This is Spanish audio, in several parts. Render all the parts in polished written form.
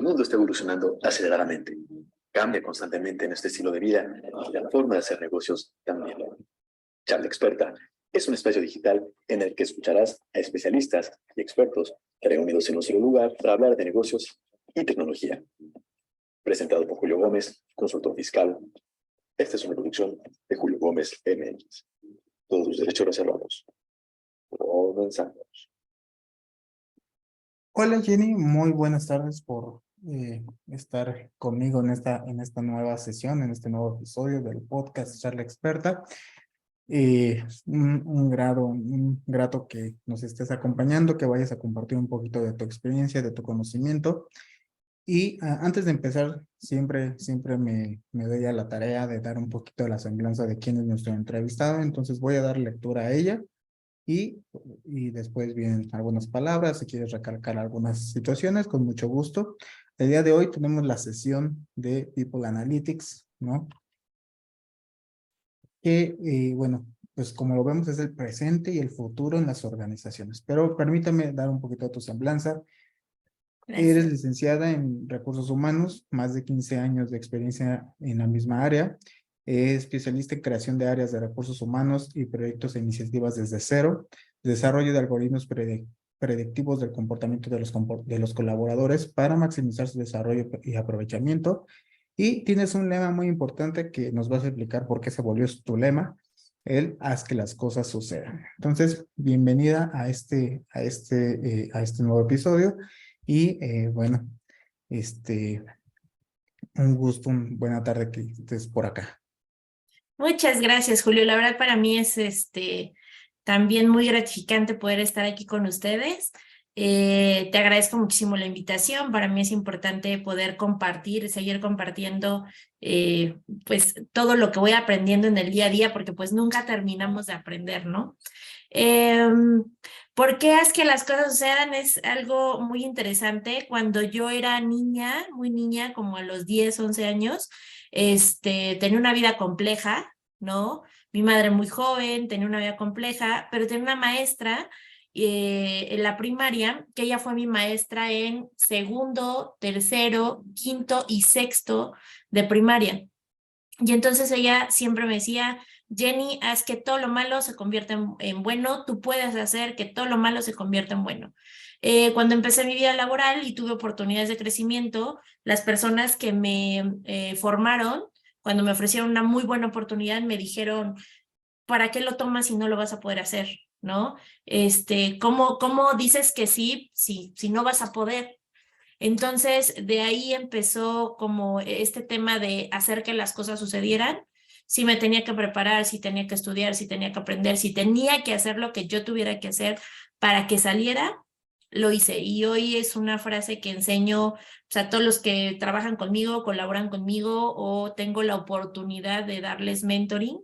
mundo está evolucionando aceleradamente. Cambia constantemente nuestro estilo de vida y la forma de hacer negocios también. Charla Experta es un espacio digital en el que escucharás a especialistas y expertos reunidos en un solo lugar para hablar de negocios y tecnología. Presentado por Julio Gómez, consultor fiscal. Esta es una producción de Julio Gómez MX. Todos los derechos reservados. Comenzamos. Hola Jenny, muy buenas tardes por estar conmigo en esta nueva sesión, en este nuevo episodio del podcast Charla Experta. Un grato que nos estés acompañando, que vayas a compartir un poquito de tu experiencia, de tu conocimiento. Y antes de empezar, siempre me doy a la tarea de dar un poquito de la semblanza de quién es nuestro entrevistado, entonces voy a dar lectura a ella. Y después vienen algunas palabras, si quieres recalcar algunas situaciones, con mucho gusto. El día de hoy tenemos la sesión de People Analytics, ¿no? Que, bueno, pues como lo vemos es el presente y el futuro en las organizaciones. Pero permítame dar un poquito de tu semblanza. Gracias. Eres licenciada en Recursos Humanos, más de 15 años de experiencia en la misma área. Es especialista en creación de áreas de recursos humanos y proyectos e iniciativas desde cero, desarrollo de algoritmos predictivos del comportamiento de los colaboradores para maximizar su desarrollo y aprovechamiento. Y tienes un lema muy importante que nos vas a explicar por qué se volvió tu lema, el haz que las cosas sucedan. Entonces, bienvenida a este nuevo episodio. Y bueno, un gusto, buena tarde que estés por acá. Muchas gracias, Julio. La verdad para mí es también muy gratificante poder estar aquí con ustedes. Te agradezco muchísimo la invitación. Para mí es importante poder compartir, seguir compartiendo pues todo lo que voy aprendiendo en el día a día, porque pues nunca terminamos de aprender, ¿no? ¿Por qué haz que las cosas sucedan? Es algo muy interesante. Cuando yo era niña, muy niña, como a los 10, 11 años, tenía una vida compleja, ¿no? Mi madre muy joven, tenía una vida compleja, pero tenía una maestra en la primaria, que ella fue mi maestra en segundo, tercero, quinto y sexto de primaria. Y entonces ella siempre me decía, Jenny, haz que todo lo malo se convierta en bueno, tú puedes hacer que todo lo malo se convierta en bueno. Cuando empecé mi vida laboral y tuve oportunidades de crecimiento, las personas que me formaron, cuando me ofrecieron una muy buena oportunidad, me dijeron, ¿para qué lo tomas si no lo vas a poder hacer? ¿No? ¿Cómo dices que sí si no vas a poder? Entonces, de ahí empezó como este tema de hacer que las cosas sucedieran. Si me tenía que preparar, si tenía que estudiar, si tenía que aprender, si tenía que hacer lo que yo tuviera que hacer para que saliera, lo hice. Y hoy es una frase que enseño a todos los que trabajan conmigo, colaboran conmigo o tengo la oportunidad de darles mentoring,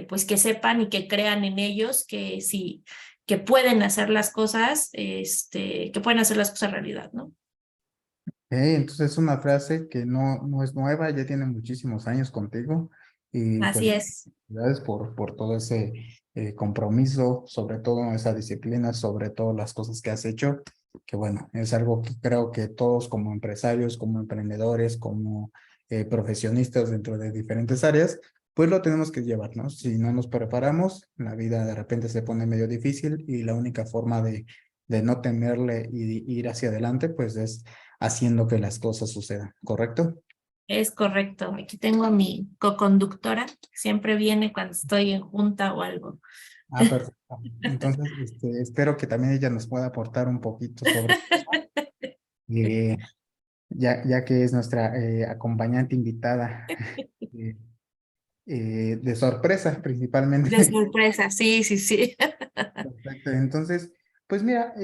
pues que sepan y que crean en ellos que sí, que pueden hacer las cosas, que pueden hacer las cosas realidad, ¿no? Entonces es una frase que no es nueva, ya tiene muchísimos años contigo. Y pues, Así es. gracias por todo ese compromiso, sobre todo esa disciplina, sobre todo las cosas que has hecho, que bueno, es algo que creo que todos como empresarios, como emprendedores, como profesionistas dentro de diferentes áreas, pues lo tenemos que llevar, ¿no? Si no nos preparamos, la vida de repente se pone medio difícil y la única forma de no temerle y ir hacia adelante, pues es haciendo que las cosas sucedan, ¿correcto? Es correcto. Aquí tengo a mi coconductora, siempre viene cuando estoy en junta o algo. Ah, perfecto. Entonces, espero que también ella nos pueda aportar un poquito sobre, eh, ya que es nuestra acompañante invitada eh, de sorpresa principalmente. De sorpresa, sí, sí, sí. Perfecto. Entonces, pues mira,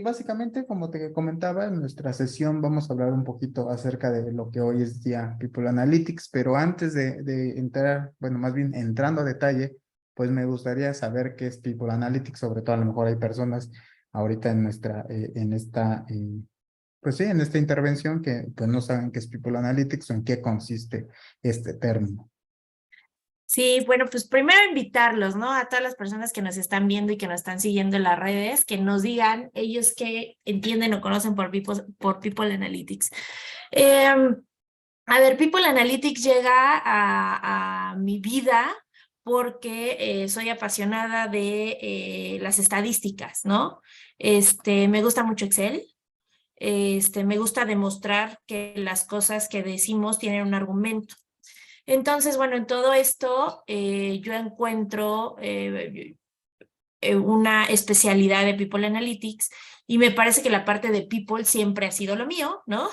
básicamente como te comentaba, en nuestra sesión vamos a hablar un poquito acerca de lo que hoy es día People Analytics, pero antes de entrar, bueno, más bien entrando a detalle, pues me gustaría saber qué es People Analytics, sobre todo a lo mejor hay personas ahorita pues sí, en esta intervención que pues no saben qué es People Analytics o en qué consiste este término. Sí, bueno, pues primero invitarlos, ¿no? A todas las personas que nos están viendo y que nos están siguiendo en las redes, que nos digan ellos qué entienden o conocen por People Analytics. A ver, People Analytics llega a mi vida porque soy apasionada de las estadísticas, ¿no? Me gusta mucho Excel. Me gusta demostrar que las cosas que decimos tienen un argumento. Entonces, bueno, en todo esto yo encuentro una especialidad de People Analytics y me parece que la parte de People siempre ha sido lo mío, ¿no?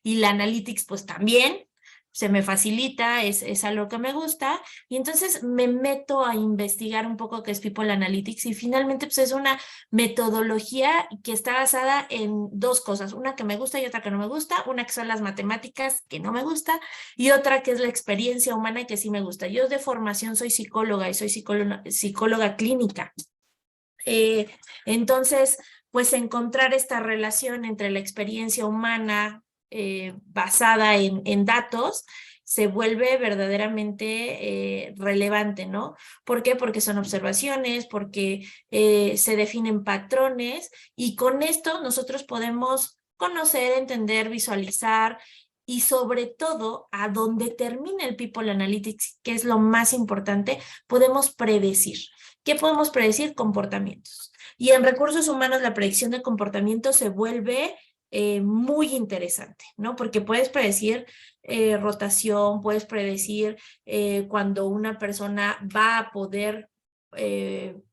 Y la Analytics pues también se me facilita, es algo que me gusta y entonces me meto a investigar un poco qué es People Analytics y finalmente pues es una metodología que está basada en dos cosas, una que me gusta y otra que no me gusta, una que son las matemáticas que no me gusta y otra que es la experiencia humana y que sí me gusta. Yo de formación soy psicóloga y soy psicóloga clínica. Entonces, pues encontrar esta relación entre la experiencia humana basada en datos se vuelve verdaderamente relevante, ¿no? ¿Por qué? Porque son observaciones, porque se definen patrones y con esto nosotros podemos conocer, entender, visualizar y sobre todo a donde termina el People Analytics, que es lo más importante, podemos predecir. ¿Qué podemos predecir? Comportamientos. Y en recursos humanos la predicción de comportamientos se vuelve muy interesante, ¿no? Porque puedes predecir rotación, puedes predecir cuando una persona va a poder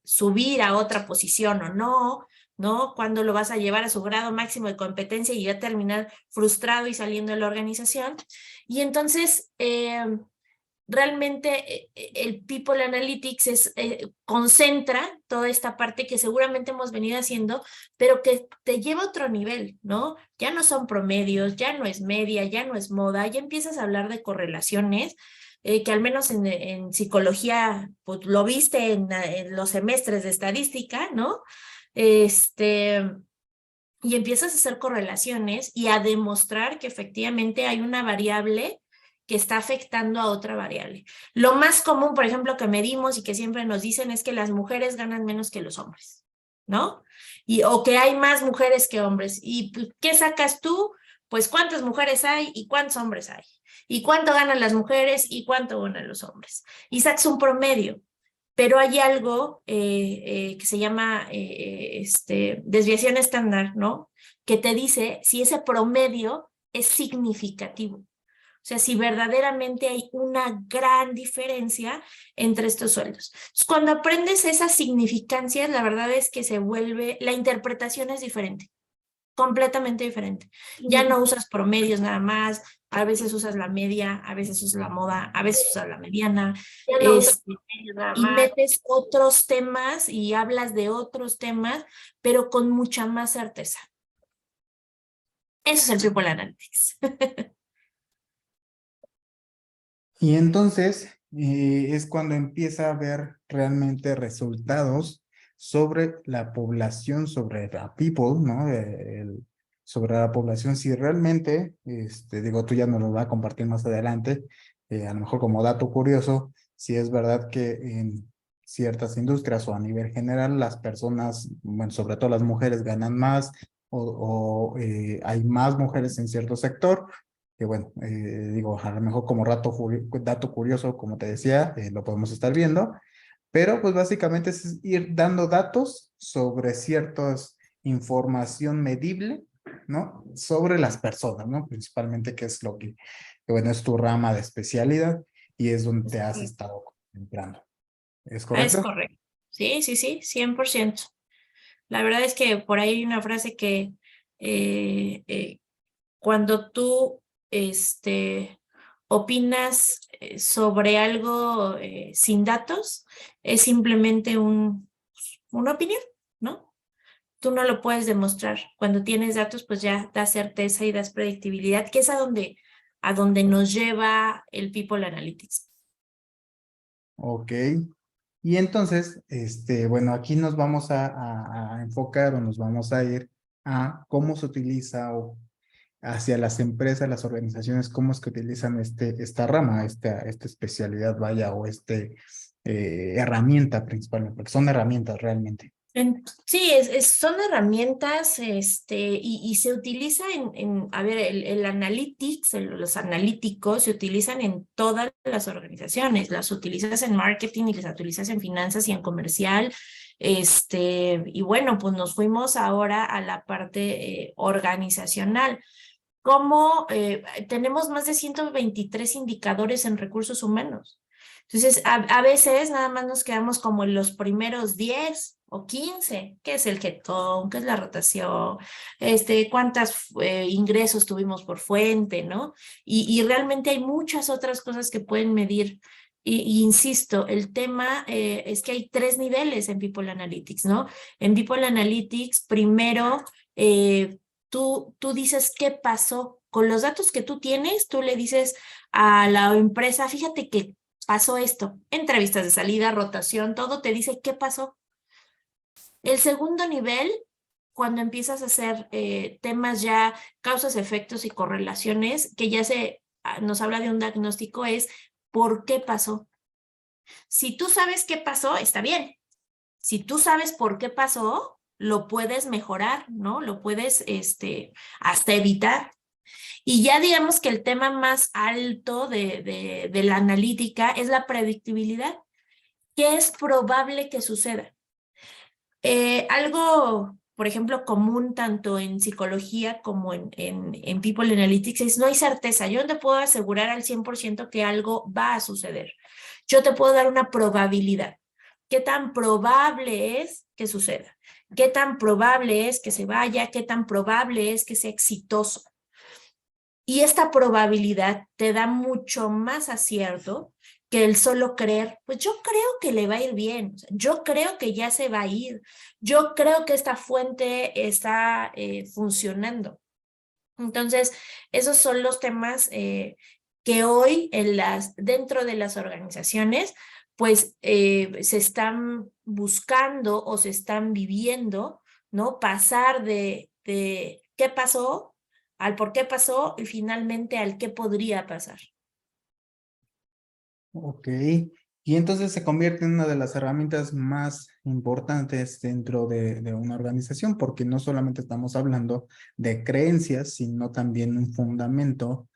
subir a otra posición o no, ¿no? Cuando lo vas a llevar a su grado máximo de competencia y ya terminar frustrado y saliendo de la organización. Y entonces, realmente el People Analytics concentra toda esta parte que seguramente hemos venido haciendo, pero que te lleva a otro nivel, ¿no? Ya no son promedios, ya no es media, ya no es moda, ya empiezas a hablar de correlaciones, que al menos en psicología pues, lo viste en los semestres de estadística, ¿no? Y empiezas a hacer correlaciones y a demostrar que efectivamente hay una variable que está afectando a otra variable. Lo más común, por ejemplo, que medimos y que siempre nos dicen es que las mujeres ganan menos que los hombres, ¿no? O que hay más mujeres que hombres. ¿Y qué sacas tú? Pues cuántas mujeres hay y cuántos hombres hay. Y cuánto ganan las mujeres y cuánto ganan los hombres. Y sacas un promedio. Pero hay algo que se llama desviación estándar, ¿no? Que te dice si ese promedio es significativo. O sea, si verdaderamente hay una gran diferencia entre estos sueldos. Entonces, cuando aprendes esas significancias, la verdad es que se vuelve, la interpretación es diferente, completamente diferente. Ya no usas promedios nada más, a veces usas la media, a veces usas la moda, a veces usas la mediana, y metes otros temas y hablas de otros temas, pero con mucha más certeza. Eso es el People Analytics. Y entonces es cuando empieza a haber realmente resultados sobre la población, sobre la people, ¿no? Sobre la población, si realmente, digo, tú ya nos lo vas a compartir más adelante, a lo mejor como dato curioso, si es verdad que en ciertas industrias o a nivel general las personas, bueno, sobre todo las mujeres ganan más o hay más mujeres en cierto sector, que bueno, digo, a lo mejor como dato curioso, como te decía, lo podemos estar viendo, pero pues básicamente es ir dando datos sobre ciertas información medible, ¿no? Sobre las personas, ¿no? Principalmente que es lo que bueno, es tu rama de especialidad y es donde te has estado concentrando. ¿Es Es correcto? correcto. Sí, sí, sí, 100%. La verdad es que por ahí hay una frase que cuando tú opinas sobre algo sin datos, es simplemente una opinión, ¿no? Tú no lo puedes demostrar. Cuando tienes datos, pues ya das certeza y das predictibilidad, que es a donde nos lleva el People Analytics. Ok. Y entonces, bueno, aquí nos vamos a enfocar o nos vamos a ir a cómo se utiliza hacia las empresas, las organizaciones, cómo es que utilizan esta rama, esta especialidad, vaya, o herramienta principalmente, porque son herramientas realmente. Sí, son herramientas y se utiliza a ver, el analytics, los analíticos se utilizan en todas las organizaciones, las utilizas en marketing y las utilizas en finanzas y en comercial, y bueno, pues nos fuimos ahora a la parte organizacional. Como tenemos más de 123 indicadores en recursos humanos. Entonces, a veces nada más nos quedamos como en los primeros 10 o 15, que es el headcount, que es la rotación, cuántos ingresos tuvimos por fuente, ¿no? Y realmente hay muchas otras cosas que pueden medir. Y insisto, el tema es que hay 3 niveles en People Analytics, ¿no? En People Analytics, primero, tú dices qué pasó. Con los datos que tú tienes, tú le dices a la empresa, fíjate que pasó esto, entrevistas de salida, rotación, todo te dice qué pasó. El segundo nivel, cuando empiezas a hacer temas ya, causas, efectos y correlaciones, que ya nos habla de un diagnóstico, es ¿por qué pasó? Si tú sabes qué pasó, está bien. Si tú sabes por qué pasó, lo puedes mejorar, ¿no? Lo puedes hasta evitar. Y ya digamos que el tema más alto de la analítica es la predictibilidad. ¿Qué es probable que suceda? Algo, por ejemplo, común tanto en psicología como en People Analytics es no hay certeza. Yo no te puedo asegurar al 100% que algo va a suceder. Yo te puedo dar una probabilidad. ¿Qué tan probable es que suceda? ¿Qué tan probable es que se vaya? ¿Qué tan probable es que sea exitoso? Y esta probabilidad te da mucho más acierto que el solo creer, pues yo creo que le va a ir bien, yo creo que ya se va a ir, yo creo que esta fuente está funcionando. Entonces, esos son los temas que hoy dentro de las organizaciones, pues se están buscando o se están viviendo, ¿no? Pasar de qué pasó al por qué pasó y finalmente al qué podría pasar. Ok, y entonces se convierte en una de las herramientas más importantes dentro de una organización, porque no solamente estamos hablando de creencias, sino también un fundamento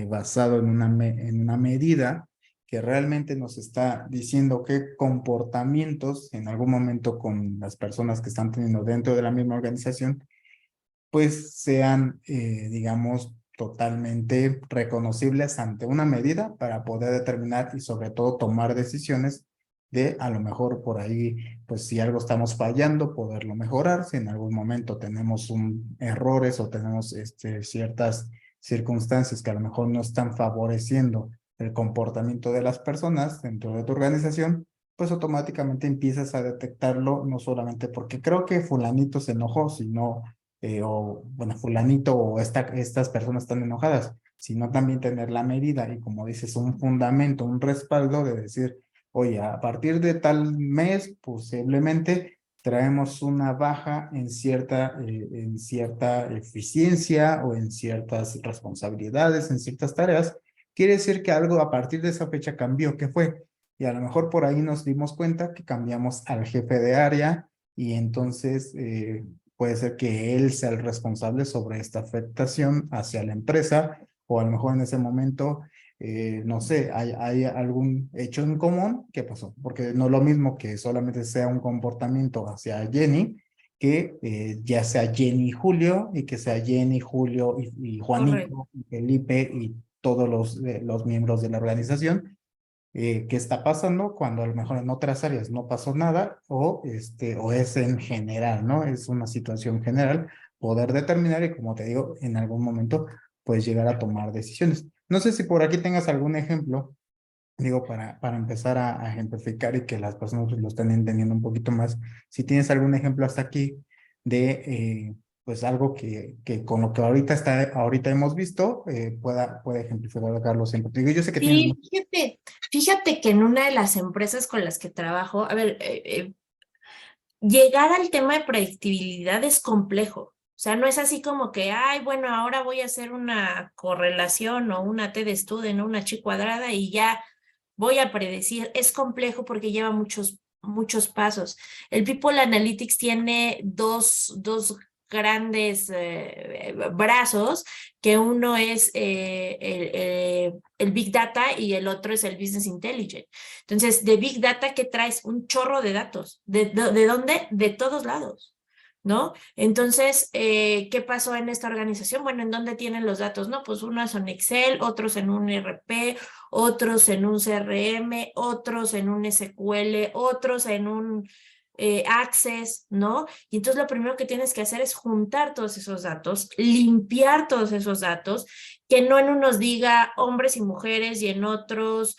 basado en en una medida que realmente nos está diciendo qué comportamientos en algún momento con las personas que están teniendo dentro de la misma organización pues sean, digamos, totalmente reconocibles ante una medida para poder determinar y sobre todo tomar decisiones de a lo mejor por ahí, pues si algo estamos fallando, poderlo mejorar, si en algún momento tenemos errores o tenemos ciertas circunstancias que a lo mejor no están favoreciendo el comportamiento de las personas dentro de tu organización, pues automáticamente empiezas a detectarlo, no solamente porque creo que fulanito se enojó, sino o bueno, fulanito o estas personas están enojadas, sino también tener la medida y como dices, un fundamento, un respaldo de decir, oye, a partir de tal mes posiblemente traemos una baja en cierta eficiencia o en ciertas responsabilidades, en ciertas tareas. Quiere decir que algo a partir de esa fecha cambió. ¿Qué fue? Y a lo mejor por ahí nos dimos cuenta que cambiamos al jefe de área y entonces puede ser que él sea el responsable sobre esta afectación hacia la empresa o a lo mejor en ese momento, no sé, hay algún hecho en común. ¿Qué pasó? Porque no es lo mismo que solamente sea un comportamiento hacia Jenny que ya sea Jenny y Julio y que sea Jenny, Julio y Correcto. Juanito y Felipe y todos los miembros de la organización. ¿Qué está pasando cuando a lo mejor en otras áreas no pasó nada o es en general, ¿no? Es una situación general, poder determinar y como te digo, en algún momento puedes llegar a tomar decisiones. No sé si por aquí tengas algún ejemplo, digo, para empezar a ejemplificar y que las personas pues, lo estén entendiendo un poquito más. Si tienes algún ejemplo hasta aquí de pues algo que con lo que ahorita hemos visto puede ejemplificar Carlos siempre. Digo, yo sé que tienes Sí, fíjate que en una de las empresas con las que trabajo, a ver, llegar al tema de predictibilidad es complejo. O sea, no es así como que, ay, bueno, ahora voy a hacer una correlación o una T de Student o una chi cuadrada y ya voy a predecir. Es complejo porque lleva muchos pasos. El People Analytics tiene dos grandes brazos, que uno es el Big Data y el otro es el Business Intelligence. Entonces, de Big Data, ¿qué traes? Un chorro de datos. ¿De dónde? De todos lados. ¿No? Entonces, ¿qué pasó en esta organización? Bueno, ¿en dónde tienen los datos? No, pues unos en Excel, otros en un ERP, otros en un CRM, otros en un SQL, otros en un Access, ¿no? Y entonces lo primero que tienes que hacer es juntar todos esos datos, limpiar todos esos datos, que no en unos diga hombres y mujeres y en otros,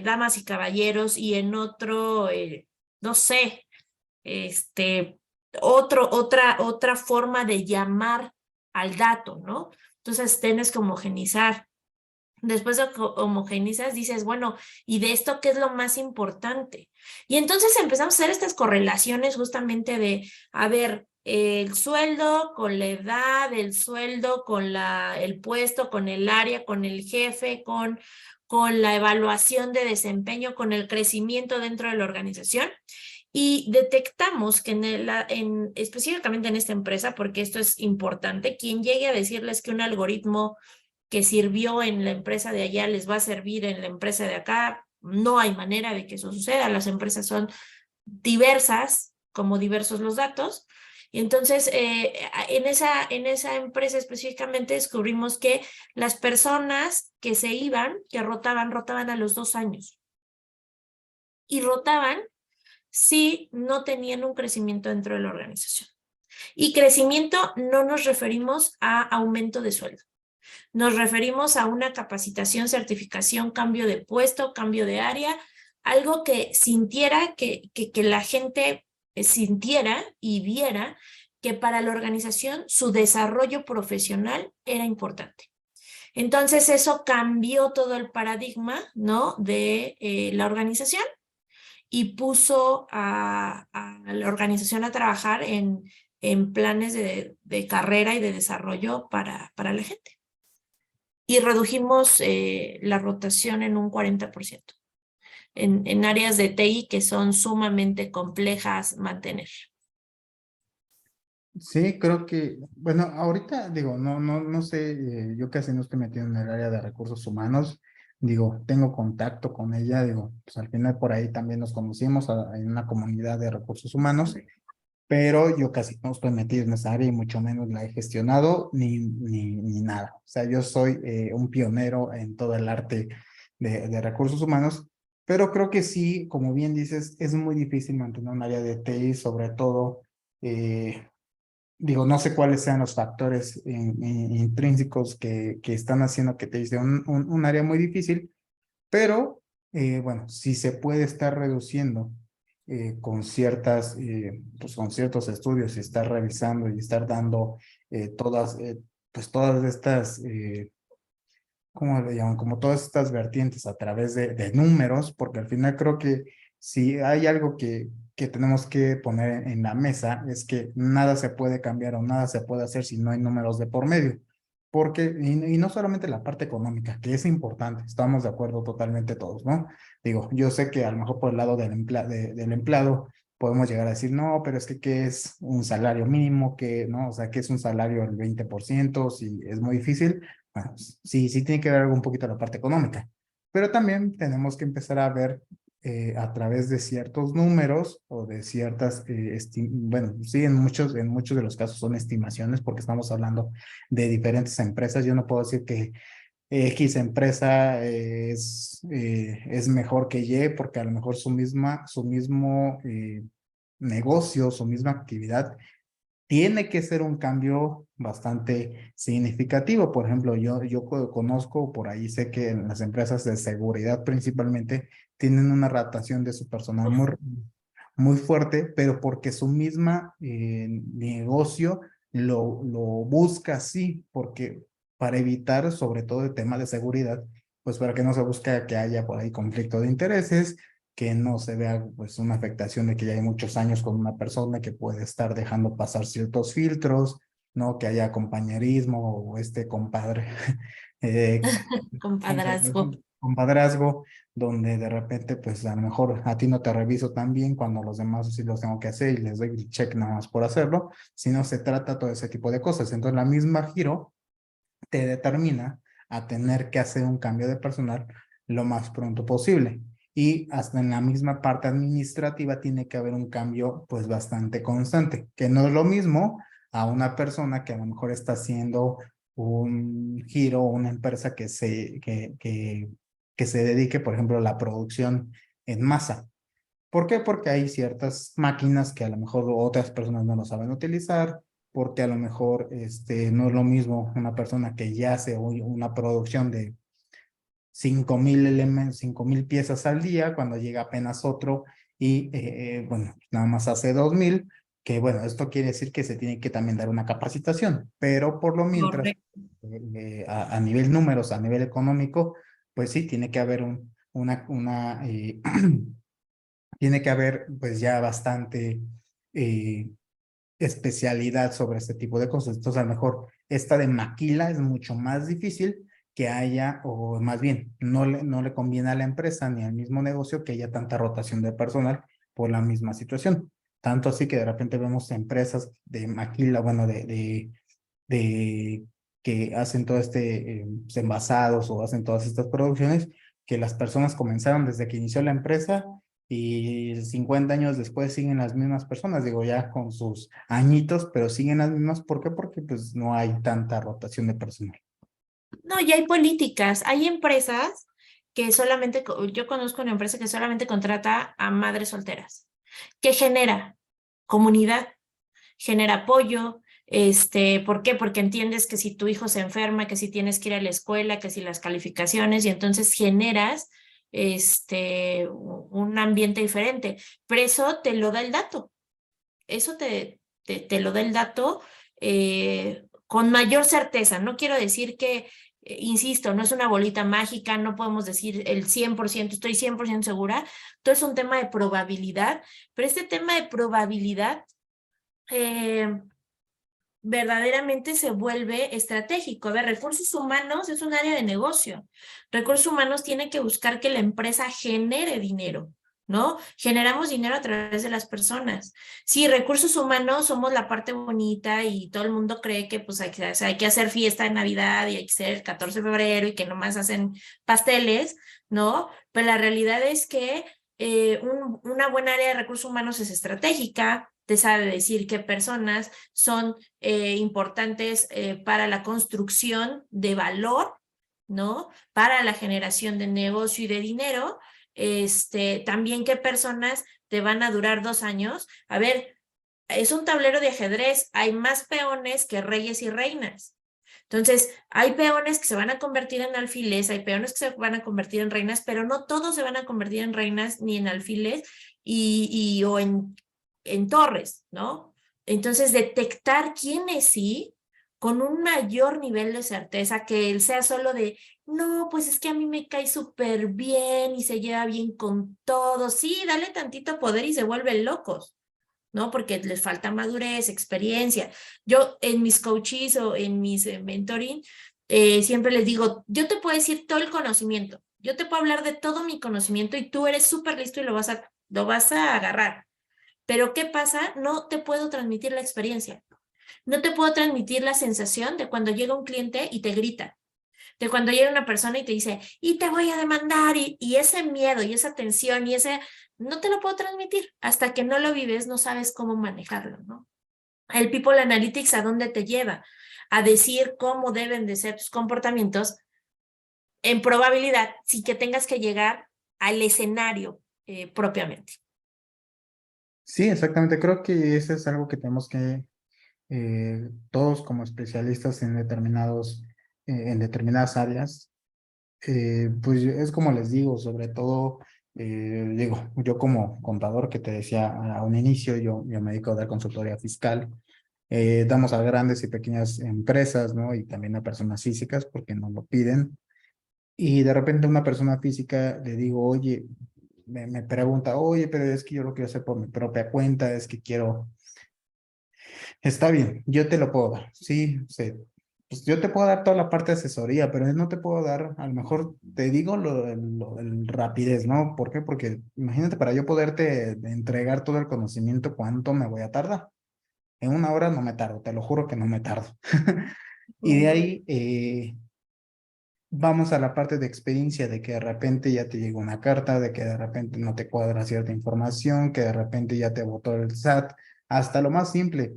damas y caballeros y en otro, no sé, otra forma de llamar al dato, ¿no? Entonces tienes que homogenizar. Después de homogenizas, dices, bueno, ¿y de esto qué es lo más importante? Y entonces empezamos a hacer estas correlaciones justamente de, a ver, el sueldo con la edad, el sueldo con el puesto, con el área, con el jefe, con la evaluación de desempeño, con el crecimiento dentro de la organización. Y detectamos que específicamente en esta empresa, porque esto es importante, quien llegue a decirles que un algoritmo que sirvió en la empresa de allá les va a servir en la empresa de acá, no hay manera de que eso suceda. Las empresas son diversas, como diversos los datos. Y entonces, en esa empresa específicamente descubrimos que las personas que se iban, que rotaban a los 2 años. Y rotaban si no tenían un crecimiento dentro de la organización. Y crecimiento no nos referimos a aumento de sueldo. Nos referimos a una capacitación, certificación, cambio de puesto, cambio de área, algo que sintiera, que la gente sintiera y viera que para la organización su desarrollo profesional era importante. Entonces eso cambió todo el paradigma, ¿no?, de la organización y puso a la organización a trabajar en planes de carrera y de desarrollo para la gente. Y redujimos la rotación en un 40% en áreas de TI que son sumamente complejas mantener. Sí, creo que, bueno, ahorita digo, no sé, yo casi no estoy metido en el área de recursos humanos, digo, tengo contacto con ella, digo, pues al final por ahí también nos conocimos en una comunidad de recursos humanos, pero yo casi no estoy metido en esa área y mucho menos la he gestionado ni nada. O sea, yo soy un pionero en todo el arte de recursos humanos, pero creo que sí, como bien dices, es muy difícil mantener un área de TI, sobre todo, digo, no sé cuáles sean los factores intrínsecos que están haciendo que te dice un área muy difícil, pero bueno, si se puede estar reduciendo pues con ciertos estudios y estar revisando y estar dando pues todas estas, ¿cómo le llaman? Como todas estas vertientes a través de números, porque al final creo que si hay algo que tenemos que poner en la mesa es que nada se puede cambiar o nada se puede hacer si no hay números de por medio. Porque, y no solamente la parte económica, que es importante, estamos de acuerdo totalmente todos, ¿no? Digo, yo sé que a lo mejor por el lado del empleado podemos llegar a decir, no, pero es que ¿qué es un salario mínimo? ¿Qué, no? O sea, ¿qué es un salario del 20%? Si es muy difícil. Bueno, sí tiene que ver algo un poquito la parte económica, pero también tenemos que empezar a ver a través de ciertos números o de ciertas, bueno, sí, en muchos de los casos son estimaciones porque estamos hablando de diferentes empresas. Yo no puedo decir que X empresa es mejor que Y porque a lo mejor su mismo negocio, su misma actividad tiene que ser un cambio bastante significativo. Por ejemplo, yo conozco, por ahí sé que en las empresas de seguridad principalmente tienen una rotación de su personal muy fuerte, pero porque su misma negocio lo busca así, porque para evitar sobre todo el tema de seguridad, pues para que no se busque que haya por ahí conflicto de intereses, que no se vea pues una afectación de que ya hay muchos años con una persona que puede estar dejando pasar ciertos filtros, ¿no? Que haya compañerismo o este compadre, eh, Compadrazgo. compadrazgo, donde de repente pues a lo mejor a ti no te reviso tan bien cuando los demás sí los tengo que hacer y les doy el check nada más por hacerlo, sino se trata todo ese tipo de cosas. Entonces la misma giro te determina a tener que hacer un cambio de personal lo más pronto posible. Y hasta en la misma parte administrativa tiene que haber un cambio pues bastante constante, que no es lo mismo a una persona que a lo mejor está haciendo un giro o una empresa que se dedique, por ejemplo, a la producción en masa. ¿Por qué? Porque hay ciertas máquinas que a lo mejor otras personas no lo saben utilizar, porque a lo mejor no es lo mismo una persona que ya hace una producción de 5,000 elementos, 5,000 piezas al día, cuando llega apenas otro y, bueno, nada más hace 2,000, que bueno, esto quiere decir que se tiene que también dar una capacitación, pero por lo mientras, Correcto. a nivel números, a nivel económico, pues sí, tiene que haber tiene que haber pues ya bastante eh, especialidad sobre este tipo de cosas. Entonces a lo mejor esta de maquila es mucho más difícil que haya, o más bien, no le conviene a la empresa ni al mismo negocio que haya tanta rotación de personal por la misma situación. Tanto así que de repente vemos empresas de maquila, bueno, de que hacen todo envasados o hacen todas estas producciones, que las personas comenzaron desde que inició la empresa y 50 años después siguen las mismas personas, digo ya con sus añitos, pero siguen las mismas. ¿Por qué? Porque pues no hay tanta rotación de personal. No, y hay políticas, hay empresas que solamente, yo conozco una empresa que solamente contrata a madres solteras, que genera comunidad, genera apoyo. ¿Por qué? Porque entiendes que si tu hijo se enferma, que si tienes que ir a la escuela, que si las calificaciones, y entonces generas un ambiente diferente. Pero eso te lo da el dato. Eso te lo da el dato con mayor certeza. No quiero decir que, insisto, no es una bolita mágica, no podemos decir el 100%, estoy 100% segura. Todo es un tema de probabilidad, pero este tema de probabilidad verdaderamente se vuelve estratégico. A ver, recursos humanos es un área de negocio. Recursos humanos tiene que buscar que la empresa genere dinero, ¿no? Generamos dinero a través de las personas. Sí, recursos humanos somos la parte bonita y todo el mundo cree que pues hay que hacer fiesta de Navidad y hay que ser el 14 de febrero y que nomás hacen pasteles, ¿no? Pero la realidad es que una buena área de recursos humanos es estratégica, te sabe decir qué personas son importantes para la construcción de valor, ¿no? Para la generación de negocio y de dinero. También qué personas te van a durar 2 años. A ver, es un tablero de ajedrez, hay más peones que reyes y reinas. Entonces, hay peones que se van a convertir en alfiles, hay peones que se van a convertir en reinas, pero no todos se van a convertir en reinas ni en alfiles o en torres, ¿no? Entonces, detectar quiénes sí, con un mayor nivel de certeza, que él sea solo de, no, pues es que a mí me cae súper bien y se lleva bien con todos. Sí, dale tantito poder y se vuelven locos, ¿no? Porque les falta madurez, experiencia. Yo en mis coaches o en mis mentoring, siempre les digo, yo te puedo decir todo el conocimiento, yo te puedo hablar de todo mi conocimiento y tú eres súper listo y lo vas a agarrar. Pero ¿qué pasa? No te puedo transmitir la experiencia. No te puedo transmitir la sensación de cuando llega un cliente y te grita, de cuando llega una persona y te dice, y te voy a demandar, y ese miedo y esa tensión y ese, no te lo puedo transmitir. Hasta que no lo vives, no sabes cómo manejarlo, ¿no? El People Analytics, ¿a dónde te lleva? A decir cómo deben de ser tus comportamientos en probabilidad, sin que tengas que llegar al escenario propiamente. Sí, exactamente. Creo que eso es algo que tenemos que todos como especialistas en determinadas áreas, pues es como les digo, sobre todo, digo, yo como contador que te decía a un inicio, yo me dedico a dar consultoría fiscal, damos a grandes y pequeñas empresas, ¿no? Y también a personas físicas porque nos lo piden. Y de repente a una persona física le digo, oye, me pregunta, oye, pero es que yo lo quiero hacer por mi propia cuenta, es que quiero. Está bien, yo te lo puedo dar, sí, sí. Pues yo te puedo dar toda la parte de asesoría, pero no te puedo dar, a lo mejor te digo el rapidez, ¿no? ¿Por qué? Porque imagínate, para yo poderte entregar todo el conocimiento, ¿cuánto me voy a tardar? En 1 hora no me tardo, te lo juro que no me tardo. Y de ahí vamos a la parte de experiencia, de que de repente ya te llega una carta, de que de repente no te cuadra cierta información, que de repente ya te botó el SAT, hasta lo más simple.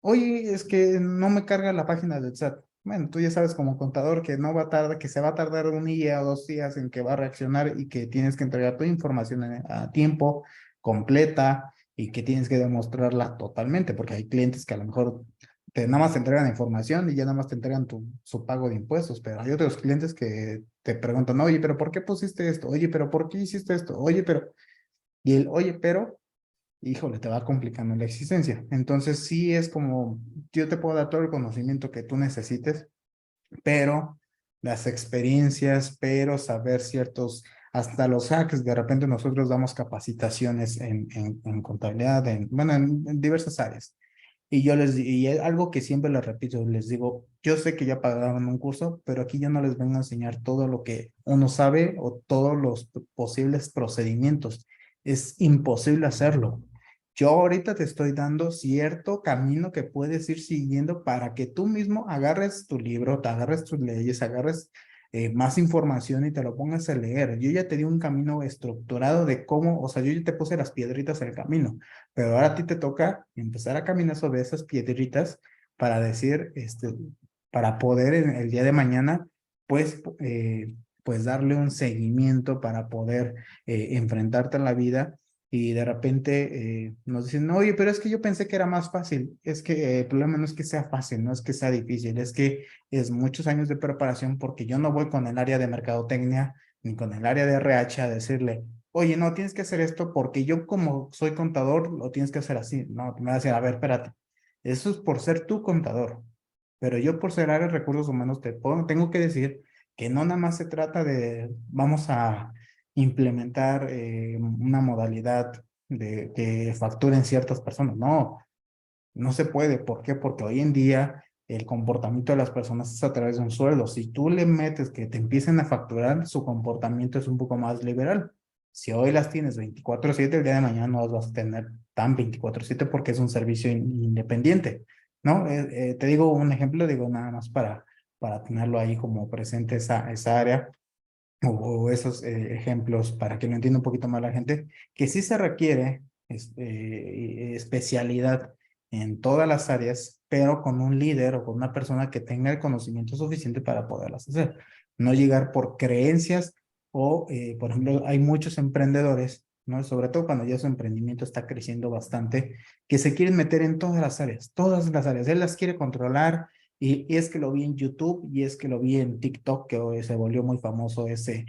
Oye, es que no me carga la página del SAT. Bueno, tú ya sabes como contador que no va a tardar, que se va a tardar 1 día o 2 días en que va a reaccionar y que tienes que entregar tu información a tiempo, completa, y que tienes que demostrarla totalmente, porque hay clientes que a lo mejor nada más te entregan información y ya nada más te entregan su pago de impuestos, pero hay otros clientes que te preguntan, oye, pero ¿por qué pusiste esto? Oye, pero ¿por qué hiciste esto? Oye, pero, y el oye, pero híjole, te va complicando la existencia. Entonces, sí es como, yo te puedo dar todo el conocimiento que tú necesites, pero las experiencias, pero saber ciertos, hasta los hacks, de repente nosotros damos capacitaciones en contabilidad, bueno, en diversas áreas. Y y es algo que siempre les repito, les digo, yo sé que ya pagaron un curso, pero aquí yo no les vengo a enseñar todo lo que uno sabe o todos los posibles procedimientos. Es imposible hacerlo. Yo ahorita te estoy dando cierto camino que puedes ir siguiendo para que tú mismo agarres tu libro, te agarres tus leyes, agarres más información y te lo pongas a leer. Yo ya te di un camino estructurado de cómo, o sea, yo ya te puse las piedritas en el camino, pero ahora a ti te toca empezar a caminar sobre esas piedritas para decir, para poder en el día de mañana, pues, pues darle un seguimiento para poder enfrentarte a la vida. Y de repente nos dicen, oye, pero es que yo pensé que era más fácil. Es que el problema no es que sea fácil, no es que sea difícil, es que es muchos años de preparación, porque yo no voy con el área de mercadotecnia ni con el área de RH a decirle, oye, no, tienes que hacer esto porque yo como soy contador, lo tienes que hacer así. No, me va a decir, a ver, espérate, eso es por ser tu contador, pero yo por ser área de recursos humanos tengo que decir que no nada más se trata de, vamos a implementar una modalidad de que facturen ciertas personas. No, no se puede. ¿Por qué? Porque hoy en día el comportamiento de las personas es a través de un sueldo. Si tú le metes que te empiecen a facturar, su comportamiento es un poco más liberal. Si hoy las tienes 24/7, el día de mañana no las vas a tener tan 24/7 porque es un servicio independiente, ¿no? Te digo un ejemplo, digo nada más para tenerlo ahí como presente esa área o esos ejemplos para que lo entienda un poquito más la gente, que sí se requiere especialidad en todas las áreas, pero con un líder o con una persona que tenga el conocimiento suficiente para poderlas hacer. No llegar por creencias o, por ejemplo, hay muchos emprendedores, ¿no? Sobre todo cuando ya su emprendimiento está creciendo bastante, que se quieren meter en todas las áreas, todas las áreas. Él las quiere controlar y es que lo vi en YouTube y es que lo vi en TikTok, que hoy se volvió muy famoso ese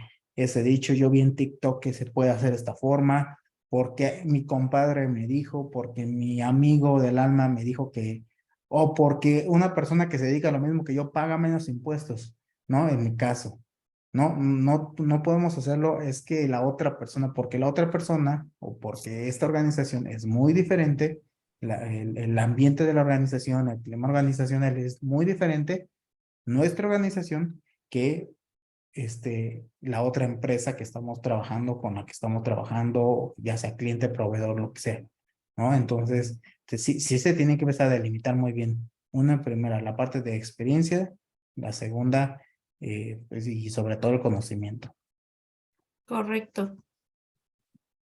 dicho. Yo vi en TikTok que se puede hacer de esta forma, porque mi compadre me dijo, porque mi amigo del alma me dijo que, o porque una persona que se dedica a lo mismo que yo paga menos impuestos, ¿no? En mi caso. No podemos hacerlo, es que la otra persona, porque la otra persona o porque esta organización es muy diferente, el ambiente de la organización, el clima organizacional es muy diferente, nuestra organización, que la otra empresa que estamos trabajando, con la que estamos trabajando, ya sea cliente, proveedor, lo que sea, ¿no? Entonces, sí se tiene que empezar a delimitar muy bien. Una primera, la parte de experiencia, la segunda, pues, y sobre todo el conocimiento. Correcto.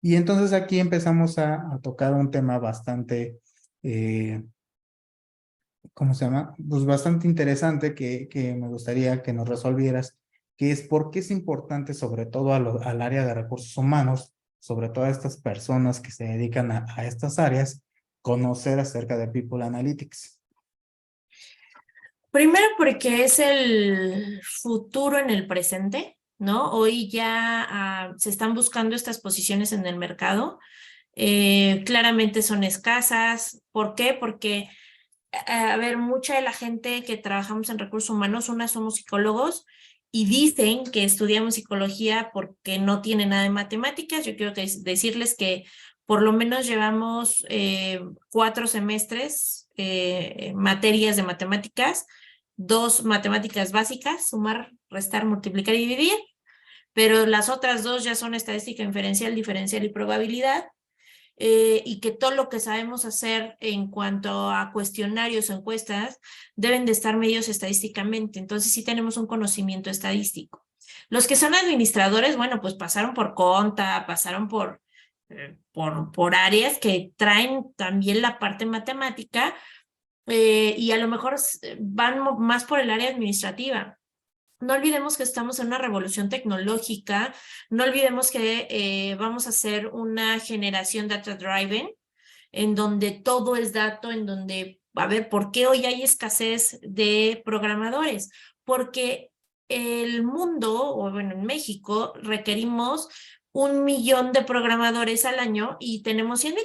Y entonces aquí empezamos a tocar un tema bastante, ¿cómo se llama? Pues bastante interesante que me gustaría que nos resolvieras, que es por qué es importante, sobre todo al área de recursos humanos, sobre todo a estas personas que se dedican a estas áreas, conocer acerca de People Analytics. Primero porque es el futuro en el presente, ¿no? Hoy ya se están buscando estas posiciones en el mercado. Claramente son escasas. ¿Por qué? Porque, a ver, mucha de la gente que trabajamos en recursos humanos, una somos psicólogos y dicen que estudiamos psicología porque no tiene nada de matemáticas. Yo quiero decirles que por lo menos llevamos 4 semestres, materias de matemáticas, 2 matemáticas básicas, sumar, restar, multiplicar y dividir, pero las otras 2 ya son estadística inferencial, diferencial y probabilidad. Y que todo lo que sabemos hacer en cuanto a cuestionarios o encuestas deben de estar medidos estadísticamente. Entonces sí tenemos un conocimiento estadístico. Los que son administradores, bueno, pues pasaron por conta, pasaron por áreas que traen también la parte matemática, y a lo mejor van más por el área administrativa. No olvidemos que estamos en una revolución tecnológica, no olvidemos que vamos a hacer una generación data-driven, en donde todo es dato, en donde, a ver, ¿por qué hoy hay escasez de programadores? Porque el mundo, o bueno, en México, requerimos 1 millón de programadores al año y tenemos 100,000.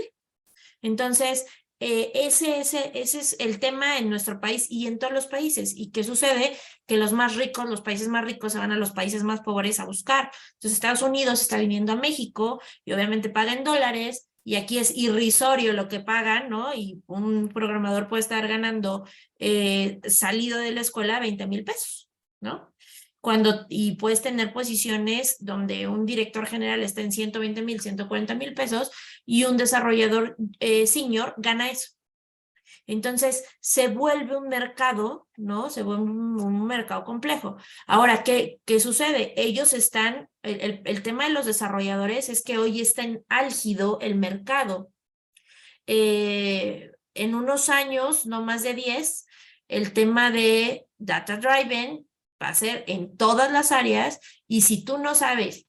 Entonces, ese es el tema en nuestro país y en todos los países. ¿Y qué sucede? Que los más ricos, los países más ricos se van a los países más pobres a buscar. Entonces Estados Unidos está viniendo a México y obviamente pagan dólares y aquí es irrisorio lo que pagan, ¿no? Y un programador puede estar ganando salido de la escuela 20,000 pesos, ¿no? Y puedes tener posiciones donde un director general está en 120,000, 140,000 pesos y un desarrollador senior gana eso. Entonces, se vuelve un mercado, ¿no? Se vuelve un mercado complejo. Ahora, ¿qué sucede? Ellos están, el tema de los desarrolladores es que hoy está en álgido el mercado. En unos años, no más de 10, el tema de data driven va a ser en todas las áreas, y si tú no sabes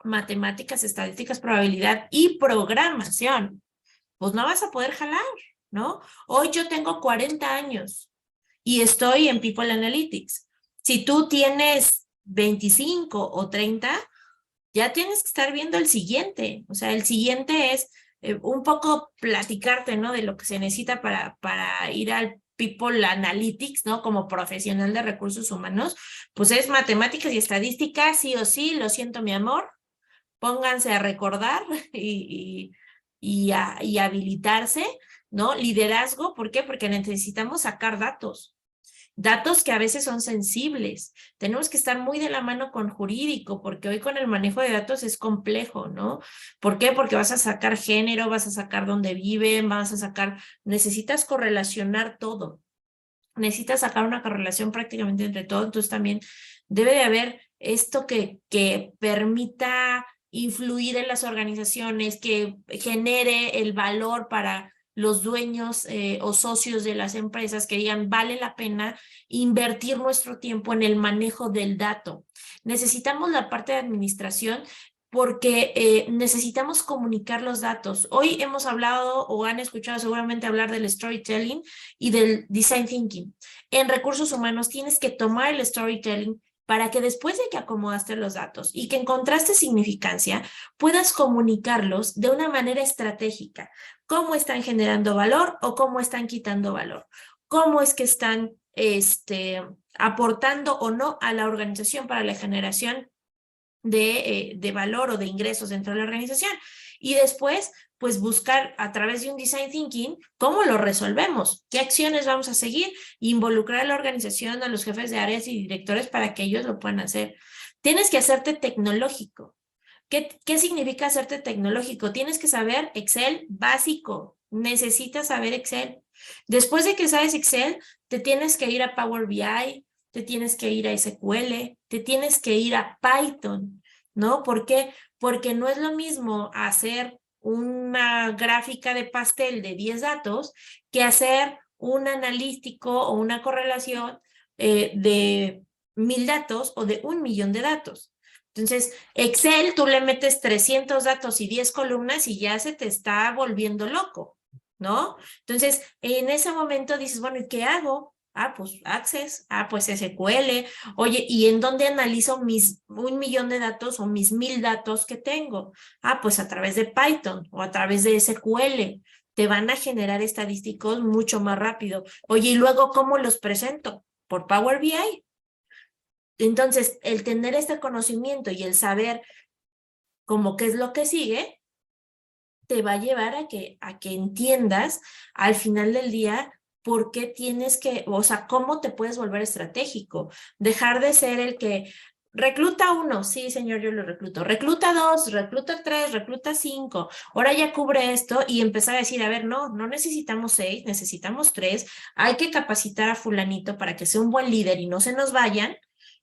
matemáticas, estadísticas, probabilidad y programación, pues no vas a poder jalar, ¿no? Hoy yo tengo 40 años y estoy en People Analytics. Si tú tienes 25 o 30, ya tienes que estar viendo el siguiente. O sea, el siguiente es un poco platicarte, ¿no? De lo que se necesita para ir al People Analytics, ¿no? Como profesional de recursos humanos, pues es matemáticas y estadísticas, sí o sí, lo siento, mi amor. Pónganse a recordar y habilitarse, ¿no? Liderazgo, ¿por qué? Porque necesitamos sacar datos que a veces son sensibles. Tenemos que estar muy de la mano con jurídico, porque hoy con el manejo de datos es complejo, ¿no? ¿Por qué? Porque vas a sacar género, vas a sacar dónde viven, necesitas correlacionar todo. Necesitas sacar una correlación prácticamente entre todo, entonces también debe de haber esto que permita influir en las organizaciones, que genere el valor para los dueños o socios de las empresas, que digan, vale la pena invertir nuestro tiempo en el manejo del dato. Necesitamos la parte de administración porque necesitamos comunicar los datos. Hoy hemos hablado o han escuchado seguramente hablar del storytelling y del design thinking. En recursos humanos tienes que tomar el storytelling para que después de que acomodaste los datos y que encontraste significancia, puedas comunicarlos de una manera estratégica. ¿Cómo están generando valor o cómo están quitando valor? ¿Cómo es que están aportando o no a la organización para la generación de valor o de ingresos dentro de la organización? Y después, pues buscar a través de un design thinking cómo lo resolvemos, qué acciones vamos a seguir, involucrar a la organización, a los jefes de áreas y directores para que ellos lo puedan hacer. Tienes que hacerte tecnológico. ¿Qué significa hacerte tecnológico? Tienes que saber Excel básico, necesitas saber Excel. Después de que sabes Excel, te tienes que ir a Power BI, te tienes que ir a SQL, te tienes que ir a Python, ¿no? ¿Por qué? Porque no es lo mismo hacer una gráfica de pastel de 10 datos que hacer un analítico o una correlación de 1,000 datos o de 1,000,000 de datos. Entonces, Excel, tú le metes 300 datos y 10 columnas y ya se te está volviendo loco, ¿no? Entonces, en ese momento dices, bueno, ¿y qué hago? Pues Access, pues SQL. Oye, ¿y en dónde analizo mis 1,000,000 de datos o mis 1,000 datos que tengo? Pues a través de Python o a través de SQL. Te van a generar estadísticos mucho más rápido. Oye, ¿y luego cómo los presento? Por Power BI. Entonces, el tener este conocimiento y el saber como qué es lo que sigue, te va a llevar a que entiendas al final del día por qué tienes que, o sea, cómo te puedes volver estratégico. Dejar de ser el que recluta 1, sí, señor, yo lo recluto. Recluta 2, recluta 3, recluta 5. Ahora ya cubre esto y empezar a decir, a ver, no necesitamos 6, necesitamos 3. Hay que capacitar a fulanito para que sea un buen líder y no se nos vayan.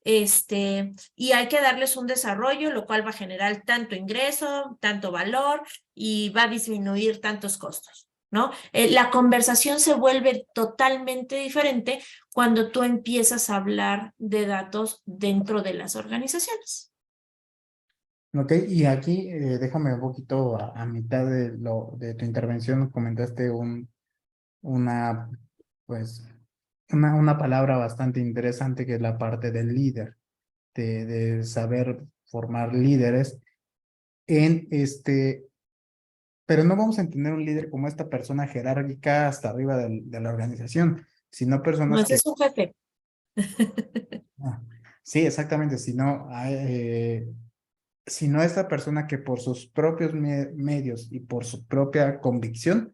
Y hay que darles un desarrollo, lo cual va a generar tanto ingreso, tanto valor y va a disminuir tantos costos, ¿no? La conversación se vuelve totalmente diferente cuando tú empiezas a hablar de datos dentro de las organizaciones. Ok, y aquí déjame un poquito a mitad de tu intervención, comentaste una, pues, una palabra bastante interesante que es la parte del líder, de saber formar líderes en pero no vamos a entender un líder como esta persona jerárquica hasta arriba de la organización, sino No, personas ese que... es un jefe. Ah, sí, exactamente, sino esta persona que por sus propios medios y por su propia convicción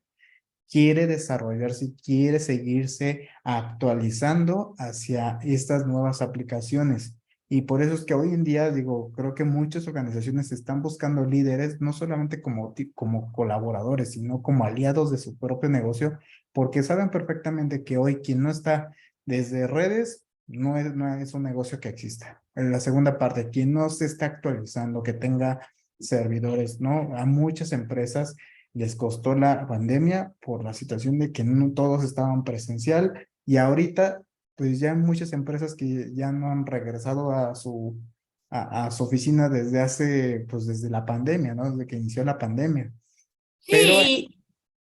quiere desarrollarse, quiere seguirse actualizando hacia estas nuevas aplicaciones. Y por eso es que hoy en día, digo, creo que muchas organizaciones están buscando líderes, no solamente como colaboradores, sino como aliados de su propio negocio, porque saben perfectamente que hoy quien no está desde redes no es un negocio que exista. En la segunda parte, quien no se está actualizando, que tenga servidores, ¿no? A muchas empresas les costó la pandemia por la situación de que no todos estaban presencial y ahorita pues ya hay muchas empresas que ya no han regresado a su oficina desde pues desde la pandemia, ¿no? Desde que inició la pandemia. Pero Sí,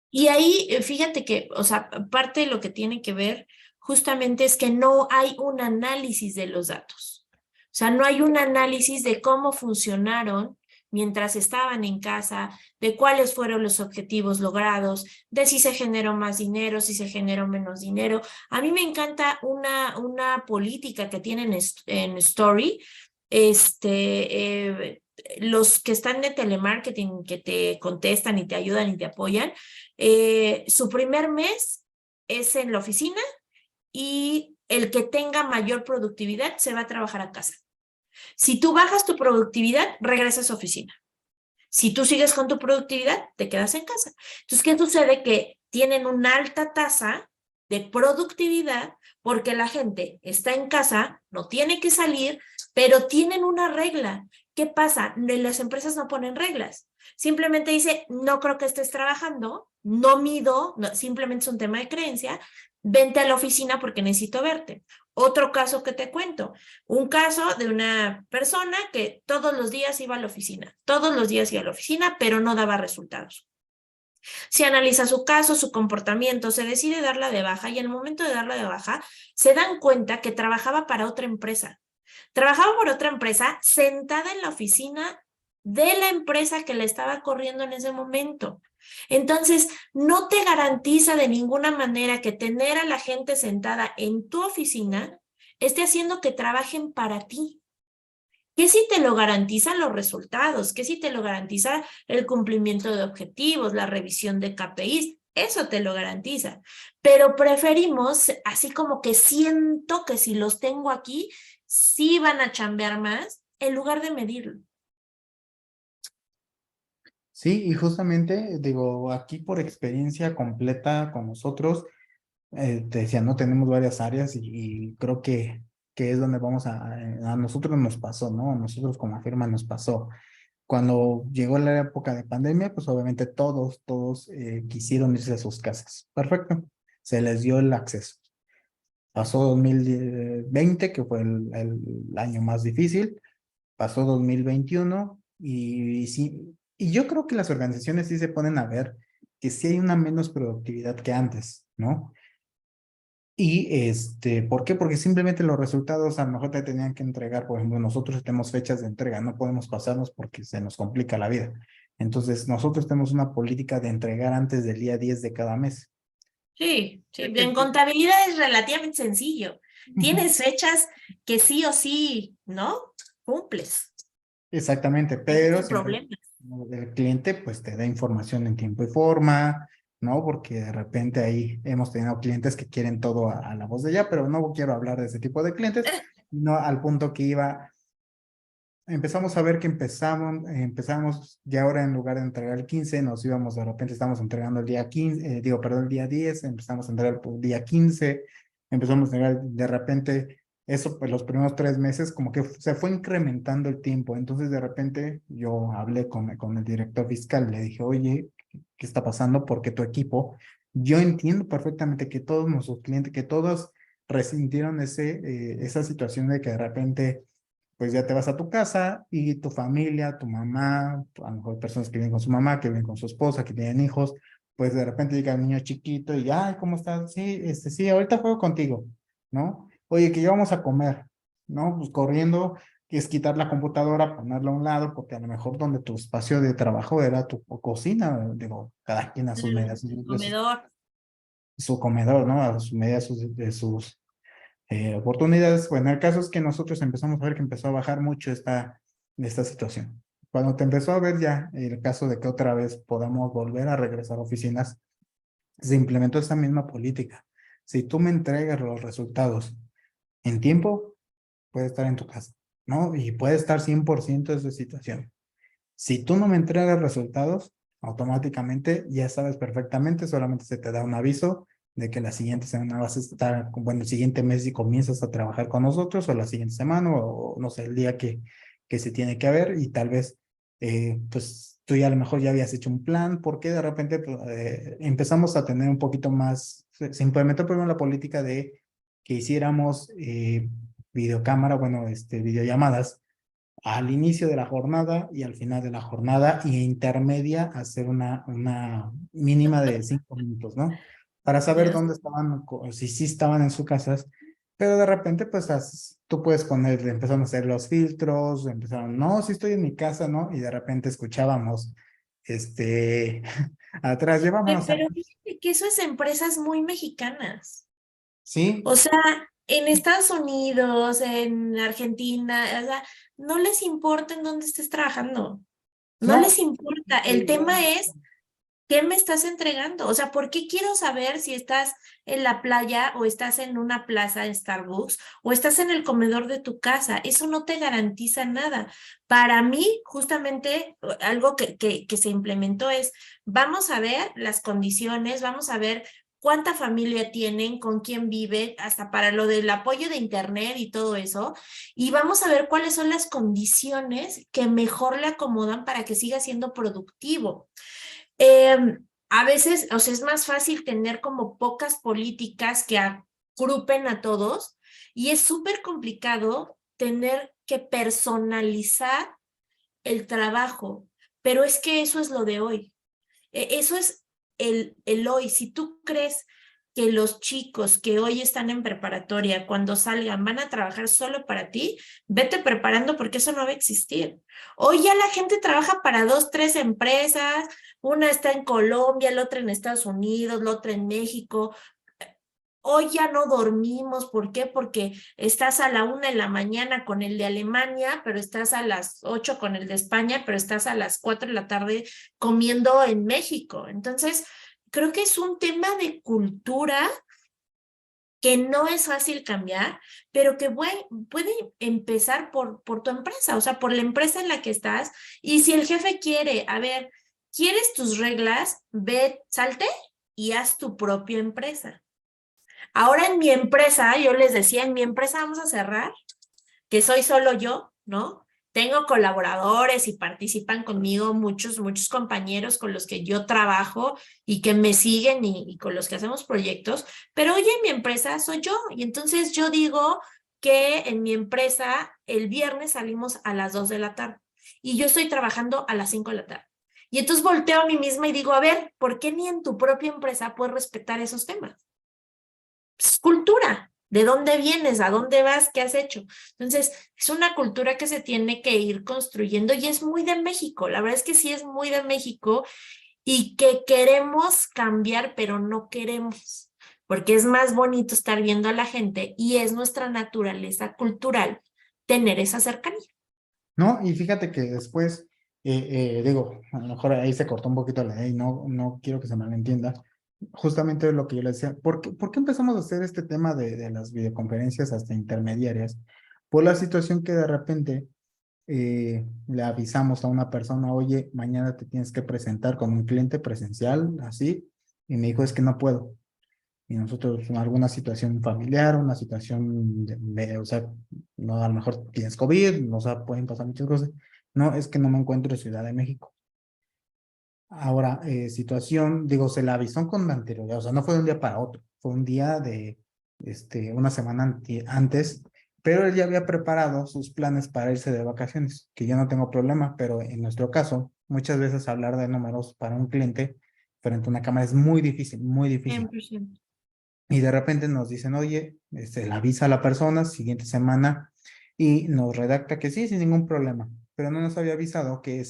y ahí fíjate que, o sea, parte de lo que tiene que ver justamente es que no hay un análisis de los datos. O sea, no hay un análisis de cómo funcionaron mientras estaban en casa, de cuáles fueron los objetivos logrados, de si se generó más dinero, si se generó menos dinero. A mí me encanta una política que tienen en Story, los que están de telemarketing, que te contestan y te ayudan y te apoyan, su primer mes es en la oficina y el que tenga mayor productividad se va a trabajar a casa. Si tú bajas tu productividad, regresas a oficina. Si tú sigues con tu productividad, te quedas en casa. Entonces, ¿qué sucede? Que tienen una alta tasa de productividad porque la gente está en casa, no tiene que salir, pero tienen una regla. ¿Qué pasa? Las empresas no ponen reglas. Simplemente dice, no creo que estés trabajando, no mido, no, simplemente es un tema de creencia, vente a la oficina porque necesito verte. Otro caso que te cuento, un caso de una persona que todos los días iba a la oficina, todos los días iba a la oficina, pero no daba resultados. Se analiza su caso, su comportamiento, se decide darla de baja y en el momento de darla de baja se dan cuenta que trabajaba para otra empresa. Trabajaba por otra empresa sentada en la oficina de la empresa que le estaba corriendo en ese momento. Entonces, no te garantiza de ninguna manera que tener a la gente sentada en tu oficina esté haciendo que trabajen para ti. ¿Qué si te lo garantizan los resultados? ¿Qué si te lo garantiza el cumplimiento de objetivos, la revisión de KPIs? Eso te lo garantiza. Pero preferimos, así como que siento que si los tengo aquí, sí van a chambear más, en lugar de medirlo. sí, y justamente digo, aquí por experiencia completa con nosotros, te decía, no tenemos varias áreas y creo que es donde a nosotros nos pasó, ¿no? A nosotros como firma nos pasó. Cuando llegó la época de pandemia, pues obviamente todos quisieron irse a sus casas. Perfecto. Se les dio el acceso. Pasó 2020, que fue el año más difícil. Pasó 2021 y sí, y yo creo que las organizaciones sí se ponen a ver que sí hay una menos productividad que antes, ¿no? Y ¿por qué? Porque simplemente los resultados a lo mejor te tenían que entregar, por ejemplo, nosotros tenemos fechas de entrega, no podemos pasarnos porque se nos complica la vida. Entonces, nosotros tenemos una política de entregar antes del día 10 de cada mes. Sí, sí, en contabilidad es relativamente sencillo. Tienes fechas que sí o sí, ¿no? Cumples, Exactamente, pero sin siempre problemas. el cliente pues te da información en tiempo y forma, ¿no? Porque de repente ahí hemos tenido clientes que quieren todo a la voz de ella, pero no quiero hablar de ese tipo de clientes, no al punto que iba. Empezamos a ver que empezamos ya ahora en lugar de entregar el 15, nos íbamos de repente, estamos entregando el día 15, digo, perdón, el día 10, empezamos a entregar el día 15, empezamos a entregar de repente, eso pues los primeros 3 meses como que se fue incrementando el tiempo, entonces de repente yo hablé con el director fiscal, le dije, oye, ¿qué está pasando? Porque tu equipo, yo entiendo perfectamente que todos nuestros clientes, que todos resintieron esa situación de que de repente pues ya te vas a tu casa y tu familia, tu mamá, a lo mejor personas que viven con su mamá, que viven con su esposa, que tienen hijos, pues de repente llega el niño chiquito y, ay, ¿cómo estás? Sí, sí, ahorita juego contigo, ¿no? Oye, que ya vamos a comer, ¿no? Pues corriendo, que es quitar la computadora, ponerla a un lado, porque a lo mejor donde tu espacio de trabajo era tu cocina, digo, cada quien a sus medidas, El comedor. su comedor, ¿no? A sus medidas de sus oportunidades. Bueno, el caso es que nosotros empezamos a ver que empezó a bajar mucho esta situación. Cuando te empezó a ver ya el caso de que otra vez podamos volver a regresar a oficinas, se implementó esta misma política. Si tú me entregas los resultados en tiempo, puedes estar en tu casa, ¿no? Y puede estar 100% de esa situación. Si tú no me entregas resultados, automáticamente ya sabes perfectamente, solamente se te da un aviso de que la siguiente semana vas a estar, bueno, el siguiente mes si comienzas a trabajar con nosotros o la siguiente semana o no sé, el día que se tiene que ver y tal vez, pues tú ya a lo mejor ya habías hecho un plan, porque de repente pues, empezamos a tener un poquito más, se implementó primero la política de que hiciéramos videocámara, bueno, videollamadas al inicio de la jornada y al final de la jornada y intermedia hacer una mínima de 5 minutos, ¿no? Para saber Dios. dónde estaban, si sí estaban en sus casas, pero de repente pues tú puedes poner, empezaron a hacer los filtros, empezaron, no, sí estoy en mi casa, ¿no? Y de repente escuchábamos, atrás, llevámonos Pero aquí, fíjate que eso es empresas muy mexicanas. ¿sí? O sea, en Estados Unidos, en Argentina, o sea, no les importa en dónde estés trabajando. No les No, importa. El tema es, ¿qué me estás entregando? O sea, ¿por qué quiero saber si estás en la playa o estás en una plaza de Starbucks o estás en el comedor de tu casa? Eso no te garantiza nada. Para mí, justamente, algo que se implementó es, vamos a ver las condiciones, vamos a ver cuánta familia tienen, con quién vive, hasta para lo del apoyo de internet y todo eso, y vamos a ver cuáles son las condiciones que mejor le acomodan para que siga siendo productivo. A veces, o sea, es más fácil tener como pocas políticas que agrupen a todos y es súper complicado tener que personalizar el trabajo, pero es que eso es lo de hoy. Eso es el hoy. Si tú crees que los chicos que hoy están en preparatoria, cuando salgan, van a trabajar solo para ti, vete preparando porque eso no va a existir. Hoy ya la gente trabaja para 2, 3 empresas, una está en Colombia, la otra en Estados Unidos, la otra en México. Hoy ya no dormimos, ¿por qué? Porque estás a la 1 de la mañana con el de Alemania, pero estás a las 8 con el de España, pero estás a las 4 de la tarde comiendo en México. Entonces, creo que es un tema de cultura que no es fácil cambiar, pero que puede empezar por tu empresa, o sea, por la empresa en la que estás. Y si el jefe quiere, a ver, ¿quieres tus reglas? Ve, salte y haz tu propia empresa. Ahora en mi empresa, yo les decía, en mi empresa vamos a cerrar, que soy solo yo, ¿no? Tengo colaboradores y participan conmigo muchos compañeros con los que yo trabajo y que me siguen y con los que hacemos proyectos, pero hoy en mi empresa soy yo y entonces yo digo que en mi empresa el viernes salimos a las 2 de la tarde y yo estoy trabajando a las 5 de la tarde. Y entonces volteo a mí misma y digo, a ver, ¿por qué ni en tu propia empresa puedes respetar esos temas? Es cultura. ¿De dónde vienes? ¿A dónde vas? ¿Qué has hecho? Entonces, es una cultura que se tiene que ir construyendo y es muy de México. La verdad es que sí es muy de México y que queremos cambiar, pero no queremos. porque es más bonito estar viendo a la gente y es nuestra naturaleza cultural tener esa cercanía. ¿No? Y fíjate que después, digo, a lo mejor ahí se cortó un poquito la idea y no quiero que se malentienda. Justamente lo que yo le decía, ¿por qué empezamos a hacer este tema de las videoconferencias hasta intermediarias? Por la situación que de repente le avisamos a una persona, oye, mañana te tienes que presentar con un cliente presencial, así, y me dijo, es que no puedo. Y nosotros, alguna situación familiar, una situación o sea, no, a lo mejor tienes COVID, o sea, pueden pasar muchas cosas. No, es que no me encuentro en Ciudad de México. Ahora, situación, digo, se la avisó con anterioridad, o sea, no fue de un día para otro, fue un día de, una semana antes, pero él ya había preparado sus planes para irse de vacaciones, que yo no tengo problema, pero en nuestro caso, muchas veces hablar de números para un cliente frente a una cámara es muy difícil, muy difícil. 100%. Y de repente nos dicen, oye, le avisa a la persona, siguiente semana, y nos redacta que sí, sin ningún problema, pero no nos había avisado que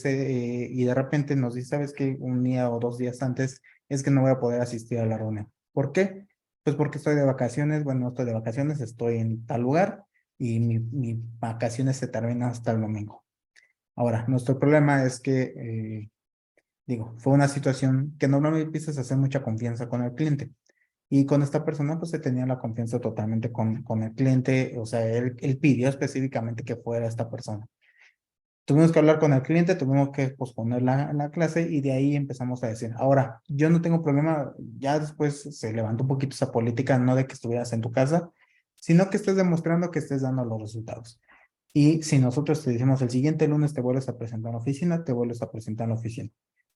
y de repente nos dice, ¿sabes qué? Un día o 2 días antes es que no voy a poder asistir a la reunión. ¿Por qué? Pues porque estoy de vacaciones, bueno, no estoy de vacaciones, estoy en tal lugar y mi vacaciones se terminan hasta el domingo. Ahora, nuestro problema es que, digo, fue una situación que normalmente empiezas a hacer mucha confianza con el cliente. Y con esta persona, pues se tenía la confianza totalmente con el cliente, o sea, él pidió específicamente que fuera esta persona. Tuvimos que hablar con el cliente, tuvimos que posponer la clase y de ahí empezamos a decir, ahora, yo no tengo problema, ya después se levantó un poquito esa política, no de que estuvieras en tu casa, sino que estés demostrando que estés dando los resultados. Y si nosotros te decimos el siguiente lunes te vuelves a presentar en la oficina, te vuelves a presentar en la oficina.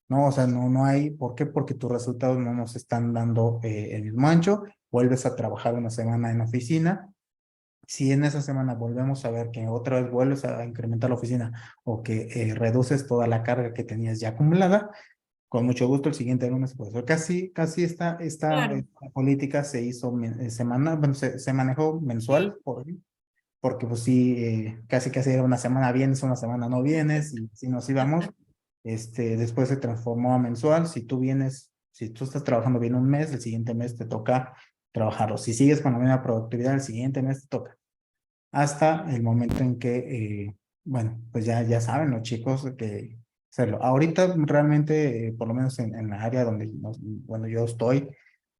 No, o sea, no hay, ¿por qué? Porque tus resultados no nos están dando el mismo ancho, vuelves a trabajar una semana en la oficina. Si en esa semana volvemos a ver que otra vez vuelves a incrementar la oficina o que reduces toda la carga que tenías ya acumulada, con mucho gusto el siguiente lunes, pues casi esta Claro, política se hizo semanal, bueno, se manejó mensual, porque pues sí, casi era una semana vienes, una semana no vienes, y si nos íbamos, después se transformó a mensual, si tú vienes, si tú estás trabajando bien un mes, el siguiente mes te toca trabajarlo, si sigues con la misma productividad, el siguiente mes te toca, hasta el momento en que, bueno, pues ya saben los chicos que hacerlo. Ahorita realmente, por lo menos en la área donde bueno, yo estoy,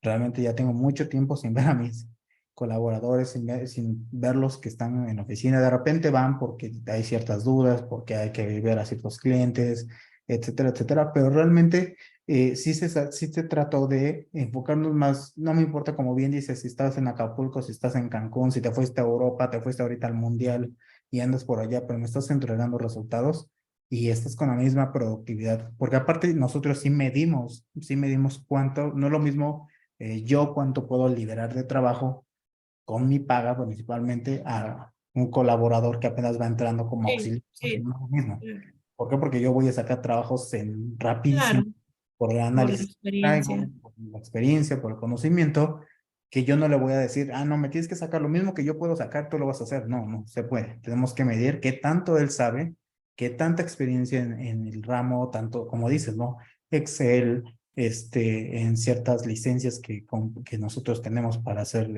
realmente ya tengo mucho tiempo sin ver a mis colaboradores, sin verlos que están en la oficina. De repente van porque hay ciertas dudas, porque hay que ver a ciertos clientes, etcétera, etcétera, pero realmente sí se trató de enfocarnos más, no me importa como bien dices, si estás en Acapulco, si estás en Cancún, si te fuiste a Europa, te fuiste ahorita al Mundial y andas por allá, pero me estás entregando resultados y estás con la misma productividad, porque aparte nosotros sí medimos cuánto, no es lo mismo yo cuánto puedo liberar de trabajo con mi paga principalmente a un colaborador que apenas va entrando como sí, auxiliar, no es sí, lo mismo. claro, ¿Por qué? Porque yo voy a sacar trabajos rapidísimo claro, por el por la análisis que traigo, experiencia. por la experiencia, por el conocimiento, que yo no le voy a decir, no, me tienes que sacar lo mismo que yo puedo sacar, tú lo vas a hacer. No, no se puede. Tenemos que medir qué tanto él sabe, qué tanta experiencia en el ramo, tanto como dices, ¿no? Excel, en ciertas licencias que nosotros tenemos para hacer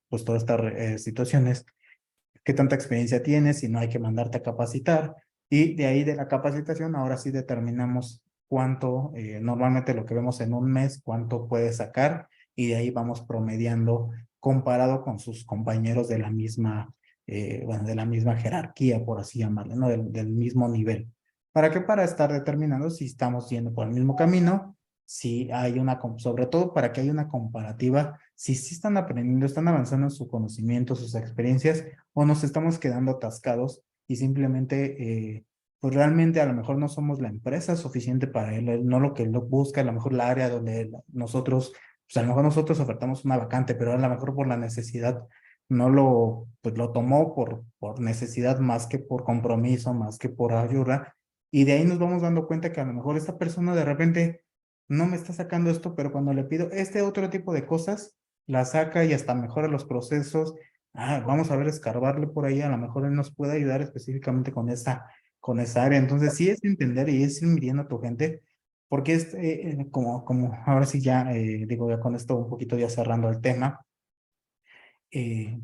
pues todas estas situaciones, qué tanta experiencia tienes, si no hay que mandarte a capacitar. Y de ahí de la capacitación, ahora sí determinamos cuánto, normalmente lo que vemos en un mes, cuánto puede sacar, y de ahí vamos promediando comparado con sus compañeros de la misma, bueno, de la misma jerarquía, por así llamarlo, ¿no? Del mismo nivel. ¿Para qué? Para estar determinando si estamos yendo por el mismo camino, si hay sobre todo para que haya una comparativa, si sí están aprendiendo, están avanzando en su conocimiento, sus experiencias, o nos estamos quedando atascados y simplemente, pues realmente a lo mejor no somos la empresa suficiente para él, no lo que él busca, a lo mejor la área donde nosotros, pues a lo mejor nosotros ofertamos una vacante, pero a lo mejor por la necesidad no pues lo tomó por necesidad más que por compromiso, más que por ayuda, y de ahí nos vamos dando cuenta que a lo mejor esta persona de repente no me está sacando esto, pero cuando le pido este otro tipo de cosas, la saca y hasta mejora los procesos. Vamos a ver, escarbarle por ahí, a lo mejor él nos puede ayudar específicamente con esa área. Entonces, sí es entender y es ir midiendo a tu gente, porque es como ahora sí ya, digo, ya con esto un poquito ya cerrando el tema,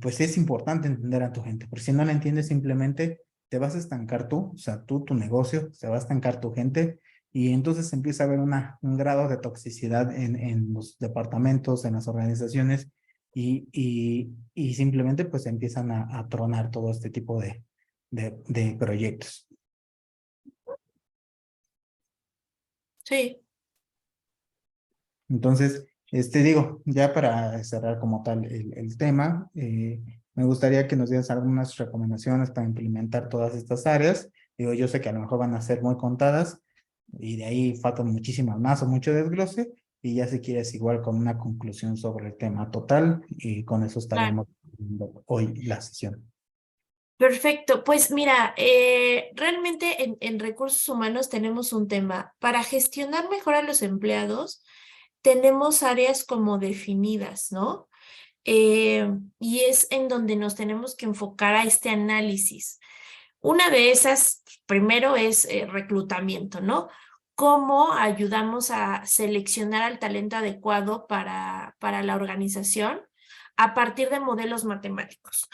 pues es importante entender a tu gente, porque si no la entiendes simplemente te vas a estancar tú, o sea, tú, tu negocio, se va a estancar tu gente y entonces empieza a haber un grado de toxicidad en los departamentos, en las organizaciones y simplemente pues empiezan a tronar todo este tipo de proyectos. Sí. Entonces, digo, ya para cerrar como tal el tema, me gustaría que nos dieras algunas recomendaciones para implementar todas estas áreas. Digo, yo sé que a lo mejor van a ser muy contadas y de ahí faltan muchísimas más o mucho desglose. Y ya si quieres igual con una conclusión sobre el tema total y con eso Claro. estaríamos terminando hoy la sesión. Perfecto, pues mira, realmente en recursos humanos tenemos un tema. Para gestionar mejor a los empleados, tenemos áreas como definidas, ¿no? Y es en donde nos tenemos que enfocar a este análisis. Una de esas, primero, es reclutamiento, ¿no? ¿Cómo ayudamos a seleccionar al talento adecuado para la organización a partir de modelos matemáticos?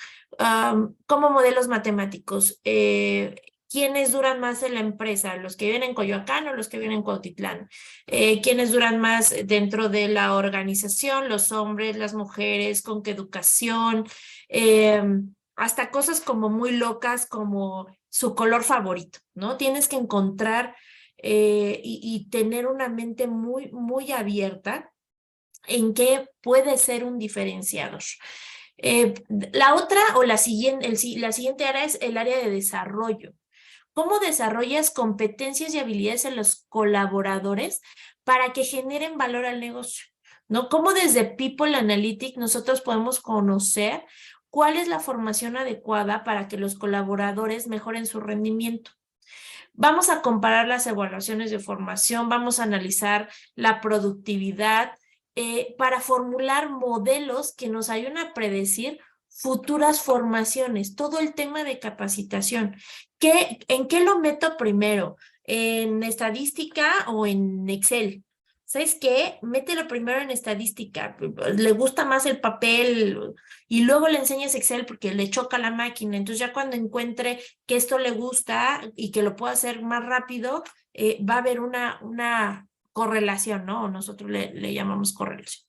¿Cómo modelos matemáticos? ¿Quiénes duran más en la empresa? ¿Los que viven en Coyoacán o los que viven en Cuautitlán? ¿Quiénes duran más dentro de la organización? ¿Los hombres, las mujeres? ¿Con qué educación? Hasta cosas como muy locas como su color favorito, ¿no? Tienes que encontrar y tener una mente muy, muy abierta en qué puede ser un diferenciador. La otra o la siguiente área es el área de desarrollo. ¿Cómo desarrollas competencias y habilidades en los colaboradores para que generen valor al negocio? ¿No? ¿Cómo desde People Analytics nosotros podemos conocer cuál es la formación adecuada para que los colaboradores mejoren su rendimiento? Vamos a comparar las evaluaciones de formación, vamos a analizar la productividad para formular modelos que nos ayuden a predecir futuras formaciones, todo el tema de capacitación. ¿En qué lo meto primero? ¿En estadística o en Excel? ¿Sabes qué? Mételo primero en estadística. Le gusta más el papel y luego le enseñas Excel porque le choca la máquina. Entonces ya cuando encuentre que esto le gusta y que lo pueda hacer más rápido, va a haber una correlación, ¿no? Nosotros le llamamos correlación.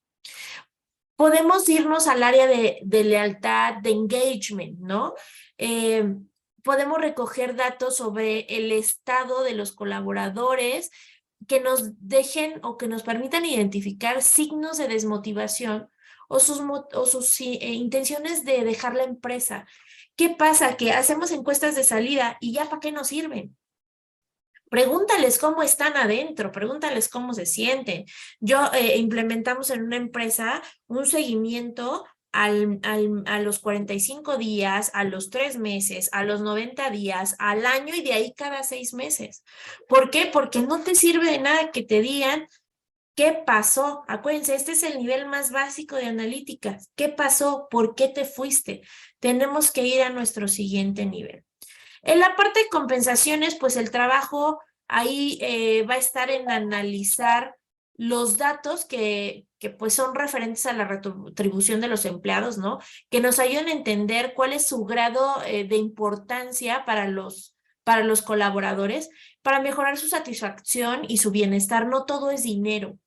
Podemos irnos al área de lealtad, de engagement, ¿no? Podemos recoger datos sobre el estado de los colaboradores que nos dejen o que nos permitan identificar signos de desmotivación o sus intenciones de dejar la empresa. ¿Qué pasa? Que hacemos encuestas de salida y ya para qué nos sirven. Pregúntales cómo están adentro, pregúntales cómo se sienten. Implementamos en una empresa un seguimiento a los 45 días, a los 3 meses, a los 90 días, al año y de ahí cada 6 meses. ¿Por qué? Porque no te sirve de nada que te digan qué pasó. Acuérdense, este es el nivel más básico de analíticas. ¿Qué pasó? ¿Por qué te fuiste? Tenemos que ir a nuestro siguiente nivel. En la parte de compensaciones, pues el trabajo ahí va a estar en analizar los datos que pues son referentes a la retribución de los empleados, ¿no? Que nos ayuden a entender cuál es su grado de importancia para los colaboradores, para mejorar su satisfacción y su bienestar. No todo es dinero.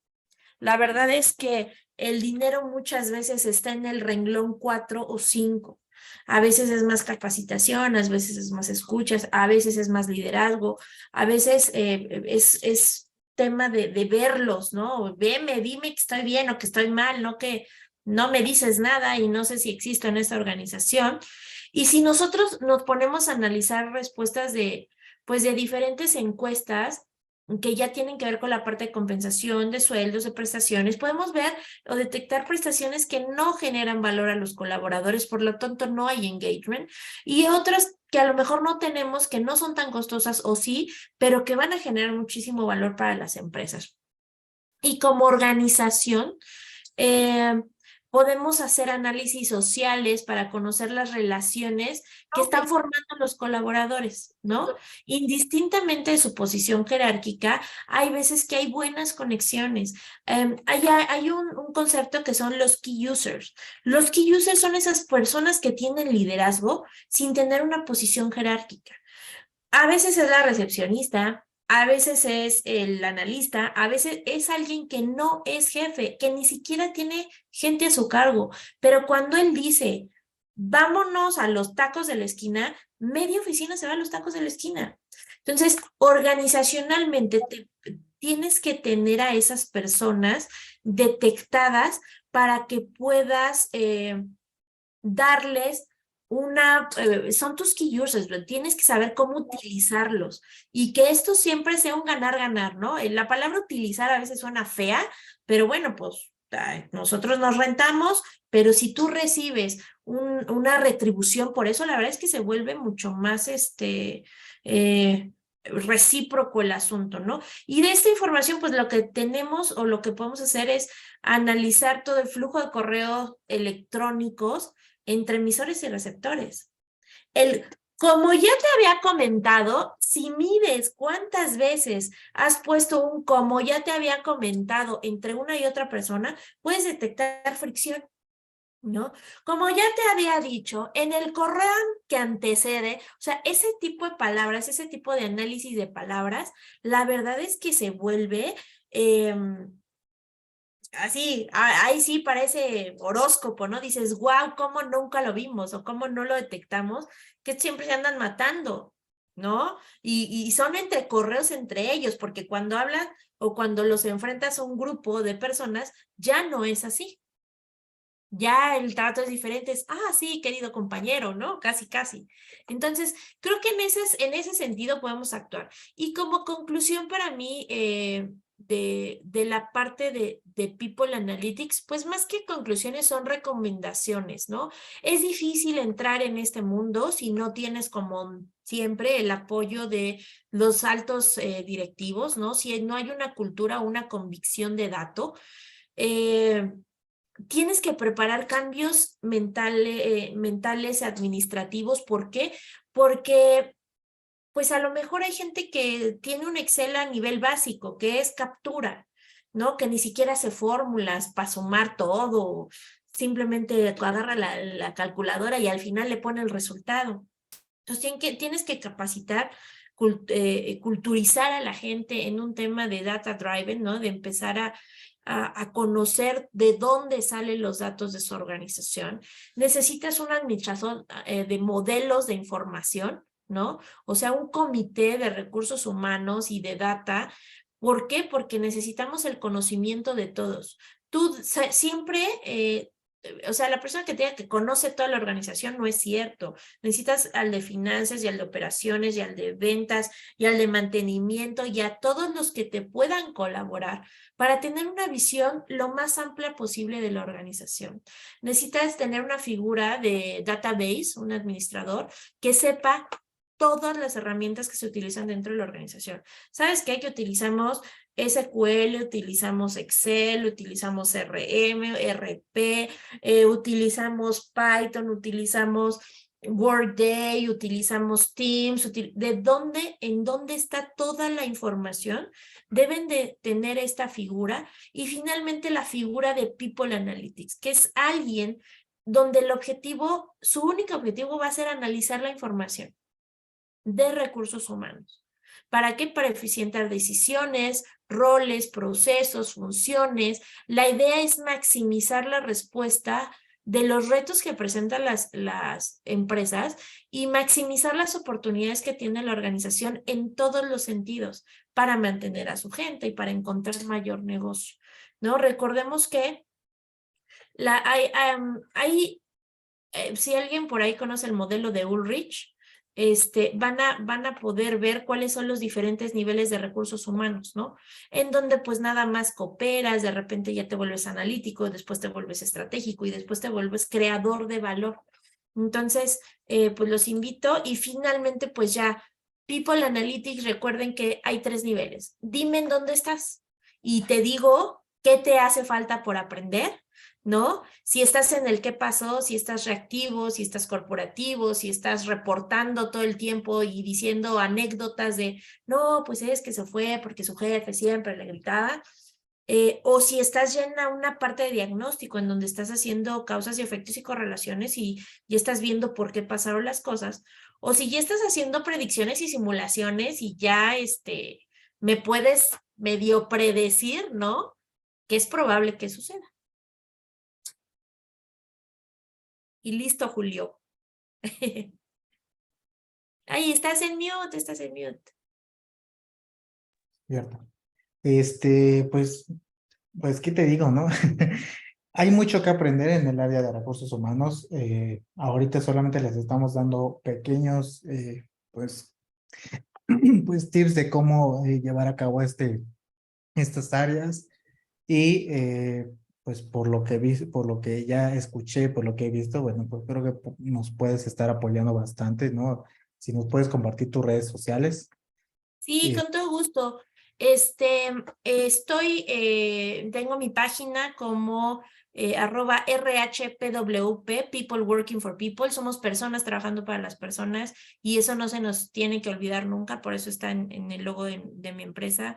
La verdad es que el dinero muchas veces está en el renglón 4 o 5. A veces es más capacitación, a veces es más escuchas, a veces es más liderazgo, a veces es tema de verlos, ¿no? Dime que estoy bien o que estoy mal, no que no me dices nada y no sé si existo en esta organización. Y si nosotros nos ponemos a analizar respuestas pues de diferentes encuestas, que ya tienen que ver con la parte de compensación, de sueldos, de prestaciones, podemos ver o detectar prestaciones que no generan valor a los colaboradores, por lo tanto no hay engagement, y otras que a lo mejor no tenemos, que no son tan costosas o sí, pero que van a generar muchísimo valor para las empresas. Y como organización, podemos hacer análisis sociales para conocer las relaciones que están formando los colaboradores, ¿no? Indistintamente de su posición jerárquica, hay veces que hay buenas conexiones. Hay un concepto que son los key users. Los key users son esas personas que tienen liderazgo sin tener una posición jerárquica. A veces es la recepcionista, a veces es el analista, a veces es alguien que no es jefe, que ni siquiera tiene gente a su cargo, pero cuando él dice, vámonos a los tacos de la esquina, media oficina se va a los tacos de la esquina. Entonces, organizacionalmente tienes que tener a esas personas detectadas para que puedas darles son tus key users, tienes que saber cómo utilizarlos y que esto siempre sea un ganar-ganar, ¿no? La palabra utilizar a veces suena fea, pero bueno, pues nosotros nos rentamos, pero si tú recibes una retribución por eso, la verdad es que se vuelve mucho más recíproco el asunto, ¿no? Y de esta información, pues lo que tenemos o lo que podemos hacer es analizar todo el flujo de correos electrónicos entre emisores y receptores. Como ya te había comentado, si mides cuántas veces has puesto un como ya te había comentado entre una y otra persona, puedes detectar fricción, ¿no? Como ya te había dicho, en el correo que antecede, o sea, ese tipo de palabras, ese tipo de análisis de palabras, la verdad es que se vuelve así, ahí sí parece horóscopo, ¿no? Dices, wow, ¿cómo nunca lo vimos o cómo no lo detectamos? Que siempre se andan matando, ¿no? Y son entre correos entre ellos, porque cuando hablan o cuando los enfrentas a un grupo de personas, ya no es así. Ya el trato es diferente, es, sí, querido compañero, ¿no? Casi, casi. Entonces, creo que en ese sentido podemos actuar. Y como conclusión para mí de la parte de People Analytics, pues más que conclusiones son recomendaciones, ¿no? Es difícil entrar en este mundo si no tienes como siempre el apoyo de los altos directivos, ¿no? Si no hay una cultura, una convicción de dato, tienes que preparar cambios mentales, administrativos. ¿Por qué? Porque pues a lo mejor hay gente que tiene un Excel a nivel básico, que es captura, ¿no? Que ni siquiera hace fórmulas para sumar todo, simplemente agarra la calculadora y al final le pone el resultado. Entonces tienes que capacitar, culturizar a la gente en un tema de data driven, ¿no? De empezar a conocer de dónde salen los datos de su organización. Necesitas un administrador de modelos de información, ¿no? O sea, un comité de recursos humanos y de data. ¿Por qué? Porque necesitamos el conocimiento de todos. Tú siempre, o sea, la persona que te diga que conoce toda la organización no es cierto. Necesitas al de finanzas y al de operaciones y al de ventas y al de mantenimiento y a todos los que te puedan colaborar para tener una visión lo más amplia posible de la organización. Necesitas tener una figura de database, un administrador, que sepa todas las herramientas que se utilizan dentro de la organización. ¿Sabes qué? Que utilizamos SQL, utilizamos Excel, utilizamos CRM, RP, utilizamos Python, utilizamos Workday, utilizamos Teams, en dónde está toda la información, deben de tener esta figura. Y finalmente la figura de People Analytics, que es alguien donde su único objetivo va a ser analizar la información de recursos humanos. ¿Para qué? Para eficientar decisiones, roles, procesos, funciones. La idea es maximizar la respuesta de los retos que presentan las empresas y maximizar las oportunidades que tiene la organización en todos los sentidos para mantener a su gente y para encontrar mayor negocio, ¿no? Recordemos que si alguien por ahí conoce el modelo de Ulrich, van a poder ver cuáles son los diferentes niveles de recursos humanos, ¿no? En donde pues nada más cooperas, de repente ya te vuelves analítico, después te vuelves estratégico y después te vuelves creador de valor. Entonces, pues los invito y finalmente pues ya, People Analytics, recuerden que hay 3 niveles. Dime en dónde estás y te digo qué te hace falta por aprender. ¿no? Si estás en el qué pasó, si estás reactivo, si estás corporativo, si estás reportando todo el tiempo y diciendo anécdotas de, no, pues es que se fue porque su jefe siempre le gritaba, o si estás ya en una parte de diagnóstico en donde estás haciendo causas y efectos y correlaciones y estás viendo por qué pasaron las cosas, o si ya estás haciendo predicciones y simulaciones y ya me puedes medio predecir, ¿no? Que es probable que suceda. Y listo, Julio. Ahí estás en mute. Cierto. Pues, ¿qué te digo, no? Hay mucho que aprender en el área de recursos humanos. Ahorita solamente les estamos dando pequeños, pues, pues, tips de cómo llevar a cabo estas áreas. Y pues por lo que vi, por lo que ya escuché, por lo que he visto, bueno, pues creo que nos puedes estar apoyando bastante, ¿no? Si nos puedes compartir tus redes sociales. Sí, eh, con todo gusto. Tengo mi página como @RHPWP, People Working for People. Somos personas trabajando para las personas y eso no se nos tiene que olvidar nunca, por eso está en el logo de mi empresa.